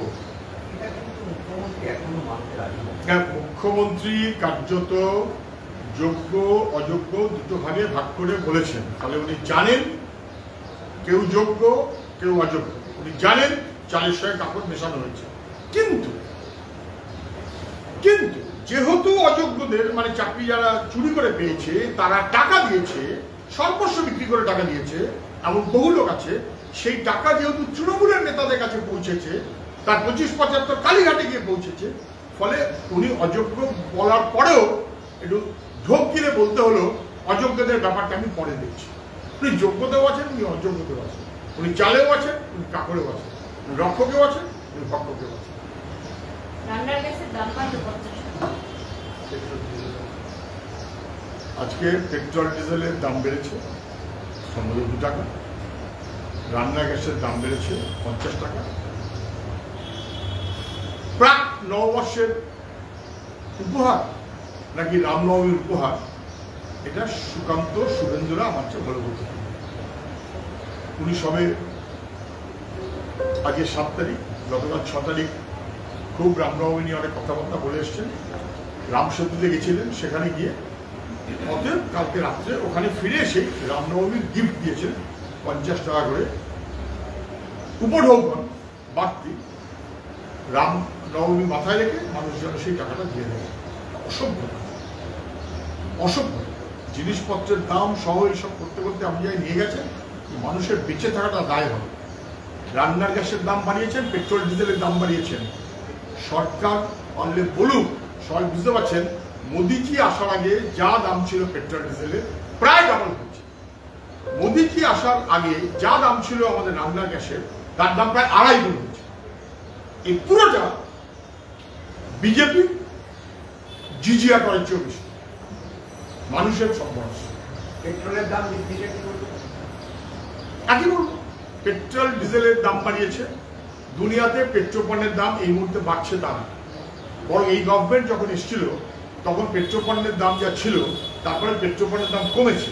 এটা কিন্তু মুখ্যমন্ত্রী এখনো মানতে রাজি নন। মুখ্যমন্ত্রী কার্যত যোগ্য অযোগ্য দুটো ভাগে ভাগ করে বলেছেন। ফলে উনি জানেন কেউ যোগ্য কেউ অযোগ্য, উনি জানেন চালের সঙ্গে কাপড় মেশানো হয়েছে। কিন্তু কিন্তু যেহেতু অযোগ্যদের মানে চাকরি যারা চুরি করে পেয়েছে, তারা টাকা দিয়েছে, সর্বস্ব বিক্রি করে টাকা দিয়েছে, এমন বহু লোক আছে, সেই টাকা যেহেতু তৃণমূলের নেতাদের কাছে পৌঁছেছে, তার 25-75 কালীঘাটে গিয়ে পৌঁছেছে, ফলে উনি অযোগ্য বলার পরেও একটু ঢোক গিরে বলতে হলো অযোগ্যদের ব্যাপারটা আমি পরে দেখছি। উনি যোগ্যতেও আছেন, উনি অযোগ্যতেও আছেন, উনি চালেও আছেন, উনি কাপড়েও আছেন, উনি রক্ষকেও আছেন, উনি ভক্ষকেও আছেন। রান্নার গ্যাসের দাম বাড়বে 50 টাকা। আজকে পেট্রোল ডিজেলের দাম বেড়েছে 2 টাকা, রান্না গ্যাসের দাম বেড়েছে 50 টাকা। প্রাক নববর্ষের উপহার নাকি রামনবমীর উপহার, এটা সুকান্ত শুভেন্দুরা আমার চেয়ে ভালো বলতে পারে। উনি সবে আজকে 7 তারিখ, গতকাল 6 তারিখ খুব রামনবমী নিয়ে অনেক কথাবার্তা বলে এসছেন। রামসেতুতে গেছিলেন, সেখানে গিয়ে অতএব কালকে রাত্রে ওখানে ফিরে এসে রামনবমীর গিফট দিয়েছেন 50 টাকা করে উপঢৌকন বাড়তি, রামনবমী মাথায় রেখে মানুষ যেন সেই টাকাটা দিয়ে দেবে। অসভ্য অসভ্য জিনিসপত্রের দাম সহ এইসব করতে করতে আপনি যাই নিয়ে গেছেন, মানুষের বেঁচে থাকাটা দায় হবে। রান্নার গ্যাসের দাম বাড়িয়েছেন, পেট্রোল ডিজেলের দাম বাড়িয়েছেন। সরকার পারলে বলুক, সবাই বুঝতে পারছেন মোদিজি আসার আগে যা দাম ছিল পেট্রোল ডিজেলের প্রায় ডাবল হয়েছে। মোদিজি আসার আগে যা দাম ছিল আমাদের রান্নার গ্যাসের, তার দাম প্রায় 2.5 গুণ হয়েছে। এই পুরোটা বিজেপি জিজিয়া করার চেয়েও বেশি মানুষের সর্বনাশ। পেট্রোলের দাম বৃদ্ধিটা কি বলবো? একই বলবো, পেট্রোল ডিজেলের দাম বাড়িয়েছে। দুনিয়াতে পেট্রোপণ্যের দাম এই মুহূর্তে বাড়ছে তা না, বরং এই গভর্নমেন্ট যখন এসেছিল তখন পেট্রোপণ্যের দাম যা ছিল, তারপরে পেট্রোপণ্যের দাম কমেছে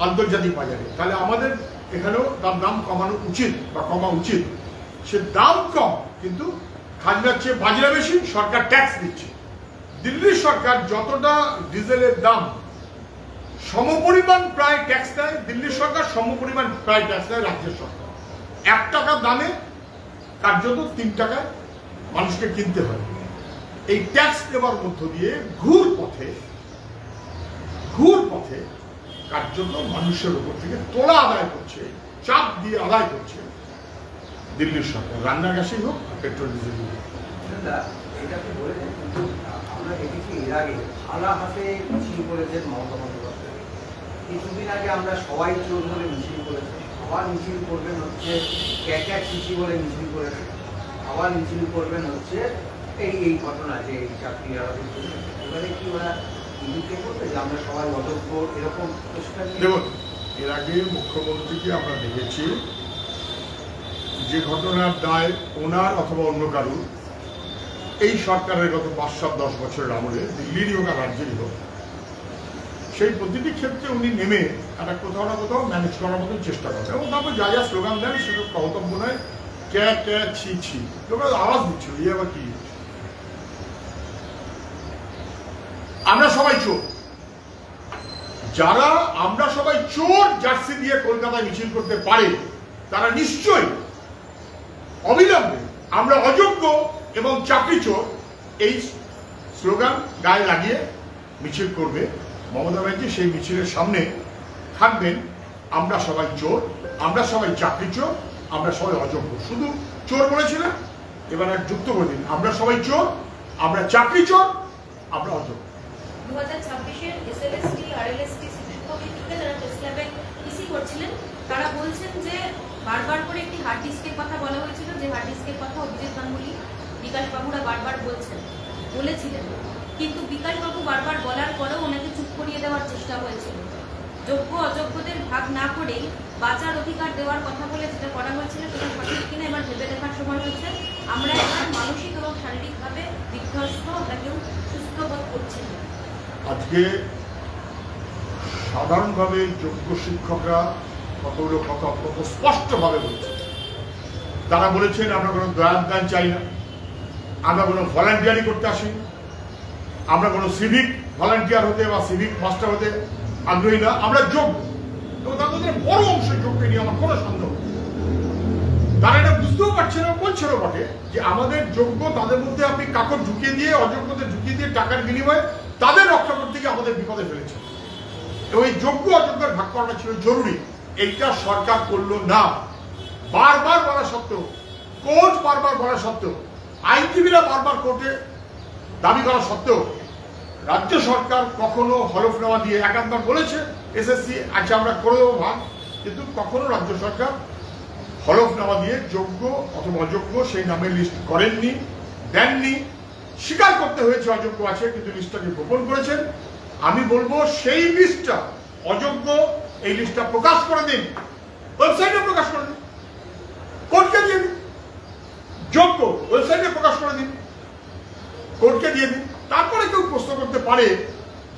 আন্তর্জাতিক বাজারে। তাহলে আমাদের এখানেও তার দাম কমানো উচিত বা কমা উচিত। সে দাম কম, কিন্তু খাজনার চেয়ে বাজরা বেশি, সরকার ট্যাক্স দিচ্ছে। দিল্লির সরকার যতটা ডিজেলের দাম সমপরিমাণ প্রায় ট্যাক্স দেয়, দিল্লির সরকার সমপরিমাণ প্রায় ট্যাক্স দেয় রাজ্যের সরকার। 1 টাকা দামে কার্যত 3 টাকায় মানুষকে কিনতে হয়। এই ট্যাক্স দেওয়ার মধ্য দিয়ে ঘুর পথে কার্যত মানুষের উপর থেকে তোলা আদায় করছে, চাপ দিয়ে আদায় করছে দিল্লির সরকার, রান্নার গ্যাসেই হোক পেট্রোল ডিজেল হোক। এটা কি বলেছেন, কিন্তু আমরা দেখেছি এর আগে হালা হাতে মিছিল করেছেন মমতা বন্দ্যোপাধ্যায়। কিছুদিন আগে আমরা সবাই চোর বলে মিছিল করেছি, আবার মিছিল করবেন হচ্ছে ক্যাট সিসি বলে মিছিল করেছে, আবার মিছিল করবেন হচ্ছে এই ঘটনা যে চাকরি এবারে কি ওরা ইঙ্গিত করবে যে আমরা সবাই অযোগ্য এরকম? দেখুন, এর আগে মুখ্যমন্ত্রীকে আমরা দেখেছি যে ঘটনার দায় ওনার অথবা অন্য কারুর, এই সরকারের গত 5-10 বছরের আমলে দিল্লিরই হোক আর রাজ্যেরই হোক, সেই প্রতিটি ক্ষেত্রে উনি নেমে একটা কোথাও না কোথাও ম্যানেজ করার মতো চেষ্টা করেন, এবং তারপর যা যা স্লোগান দেন সেসব কহতব্য নয়। ক্যা ছি ছি লোকেরা আওয়াজ দিচ্ছিল, ইয়ে আবার কি, আমরা সবাই চোর। যারা আমরা সবাই চোর জার্সি দিয়ে কলকাতায় মিছিল করতে পারে, তারা নিশ্চয়ই অবিলম্বে আমরা অযোগ্য এবং চাকরি চোর এই স্লোগান গায়ে লাগিয়ে মিছিল করবে। মমতা ব্যানার্জি সেই মিছিলের সামনে থাকবেন, আমরা সবাই চোর, আমরা সবাই চাকরি চোর, আমরা সবাই অযোগ্য। শুধু চোর বলেছিলেন, এবার আর যুক্ত করে দিন, আমরা সবাই চোর, আমরা চাকরি চোর, আমরা অযোগ্য। 2026-এর এসএলএসটি আরএলএসটি শিক্ষকদের যারা প্রেস ক্লাবে ইসি করছিলেন, তারা বলছেন যে বারবার করে একটি হার্ড ডিস্কের কথা বলা হয়েছিল, যে হার্ড ডিস্কের কথা অভিজিৎ গাঙ্গুলি, বিকাশ বাবুরা বারবার বলেছিলেন, কিন্তু বিকাশ বাবু বারবার বলার পরেও ওনাকে চুপ করিয়ে দেওয়ার চেষ্টা হয়েছিল। যোগ্য অযোগ্যদের ভাগ না করেই বাঁচার অধিকার দেওয়ার কথা বলে যেটা করা হয়েছিল সেটা সঠিক কিনা এবার ভেবে দেখার সময় হচ্ছে। আমরা এবার মানসিক এবং শারীরিকভাবে বিধ্বস্ত, আমরা কেউ সুস্থ বোধ করছি না। আজকে সাধারণভাবে যোগ্য শিক্ষকরা কতগুলো কথা অত্যন্ত স্পষ্টভাবে বলছে। তারা বলেছেন আমরা কোনো দয়াদান চাই না, আমরা কোনো ভলান্টিয়ারি করতে আসি, আমরা কোনো সিভিক ভলান্টিয়ার হতে বা সিভিক মাস্টার হতে আগ্রহী না, আমরা যোগ্য। এবং তাদের বড় অংশ যোগ্য নিয়ে আমার কোনো সন্দেহ। তারা এটা বুঝতেও পারছে না, বলছেও বটে যে আমাদের যোগ্য তাদের মধ্যে আপনি কাকড় ঢুকিয়ে দিয়ে অযোগ্যদের ঢুকিয়ে দিয়ে টাকার বিনিময়ে তাদের রক্ষা করতে গিয়ে আমাদের বিপদে ফেলেছে। এবং এই যোগ্য অযোগ্যের ভাগ করাটা ছিল জরুরি, এইটা সরকার করলো না। বারবার বলা সত্ত্বেও, কোর্ট বারবার বলা সত্ত্বেও, আইনজীবীরা বারবার কোর্টে দাবি করা সত্ত্বেও রাজ্য সরকার কখনো হলফনামা দিয়ে একান্তবার বলেছে এসএসসি আচ্ছা আমরা করে দেবো ভাগ, কিন্তু কখনো রাজ্য সরকার হলফনামা দিয়ে যোগ্য অথবা অযোগ্য সেই নামে লিস্ট করেননি, দেননি। স্বীকার করতে হয়েছে অযোগ্য আছে, কিন্তু লিস্টটাকে গোপন করেছেন। আমি বলবো সেই লিস্টটা অযোগ্য, এই লিস্টটা প্রকাশ করে দিন, ওয়েবসাইটে প্রকাশ করে দিন, কোর্টকে দিয়ে দিন। যোগ্য ওয়েবসাইটে প্রকাশ করে দিন, কোর্টকে দিয়ে দিন। তারপরে কেউ প্রশ্ন করতে পারে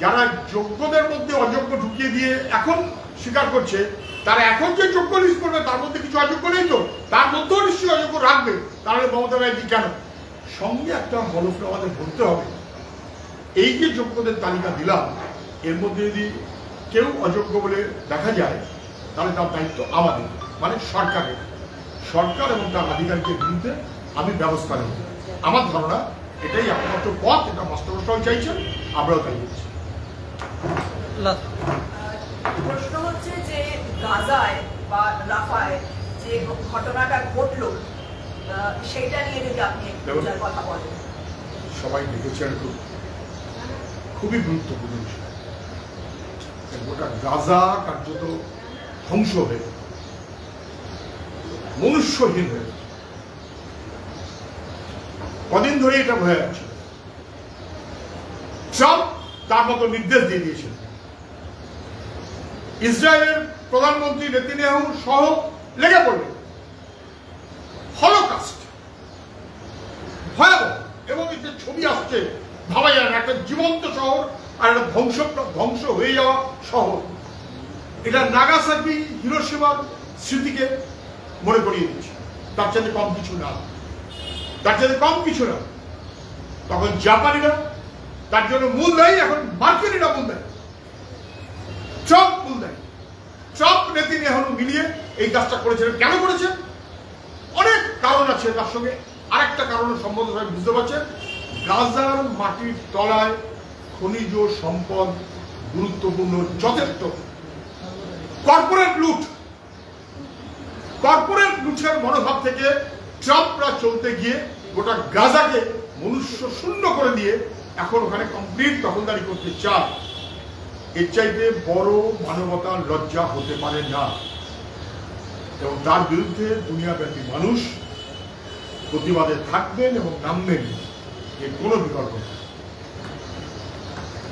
যারা যোগ্যদের মধ্যে অযোগ্য ঢুকিয়ে দিয়ে এখন স্বীকার করছে, তারা এখন যে যোগ্য লিস্ট করবে তার মধ্যে কিছু অযোগ্য নেই তো, তার মধ্যেও নিশ্চয়ই অযোগ্য রাখবে, তাহলে মমতা ব্যানার্জি কেন? সঙ্গে একটা হলফনামা আমাদের বলতে হবে এই যে যোগ্যদের তালিকা দিলাম এর মধ্যে যদি কেউ অযোগ্য বলে দেখা যায় তাহলে তার দায়িত্ব আমাদের, মানে সরকারের। সরকার এবং তার আধিকারিকের বিরুদ্ধে আমি ব্যবস্থা নেব। আমার ধারণা এটাই একমাত্র পথ, এটা মাস্টারমশাই চাইছেন, আমরাও তাই বলছি। প্রশ্ন হচ্ছে যে গাজায় বা রাফায় যে ঘটনাটা ঘটলো সেটা নিয়ে যদি আপনি কথা বলেন। সবাই দেখেছেন, খুবই গুরুত্বপূর্ণ বিষয়। গোটা গাজা কার্যত ধ্বংস হয়ে, মনুষ্যহীন হয়ে কদিন ধরে এটা হয়ে যাচ্ছে। ট্রাম্প তার মতো নির্দেশ দিয়ে দিয়েছেন। ইসরায়েলের প্রধানমন্ত্রী নেতানিয়াহু সহ লেগে পড়বে। হলোকাস্ট ভয়াবহ, এবং এই যে ছবি আসছে ভাবা যায় না, একটা জীবন্ত শহর আর একটা ধ্বংস হয়ে যাওয়া শহর। এটা নাগাসাকি হিরোশিমার স্মৃতিকে মনে করিয়ে দিচ্ছে, তার চাইতে কম কিছু না, তার চাইতে কম কিছু না। তখন জাপানিরা তার জন্য মূল দায়ী, এখন মার্কিনিরা মূল দায়ী, ট্রাম্প মূল দায়ী। ট্রাম্প নেতানিয়াহু মিলিয়ে এই কাজটা করেছেন। কেন করেছেন? অনেক কারণ আছে, তার সঙ্গে আরেকটা কারণের সম্বন্ধ সবাই বুঝতে পারছেন। গাজার মাটির তলায় খনিজ সম্পদ গুরুত্বপূর্ণ যথেষ্ট। কর্পোরেট লুটের মনোভাব থেকে ট্রাম্পরা চলতে গিয়ে গোটা গাজাকে মনুষ্য শূন্য করে দিয়ে এখন ওখানে কমপ্লিট দখলদারি করতে চায়। এর চাইতে বড় মানবতার লজ্জা হতে পারে না, এবং তার বিরুদ্ধে দুনিয়াব্যাপী মানুষ প্রতিবাদে থাকবেন এবং নামবেন, এর কোনো বিকল্প নেই।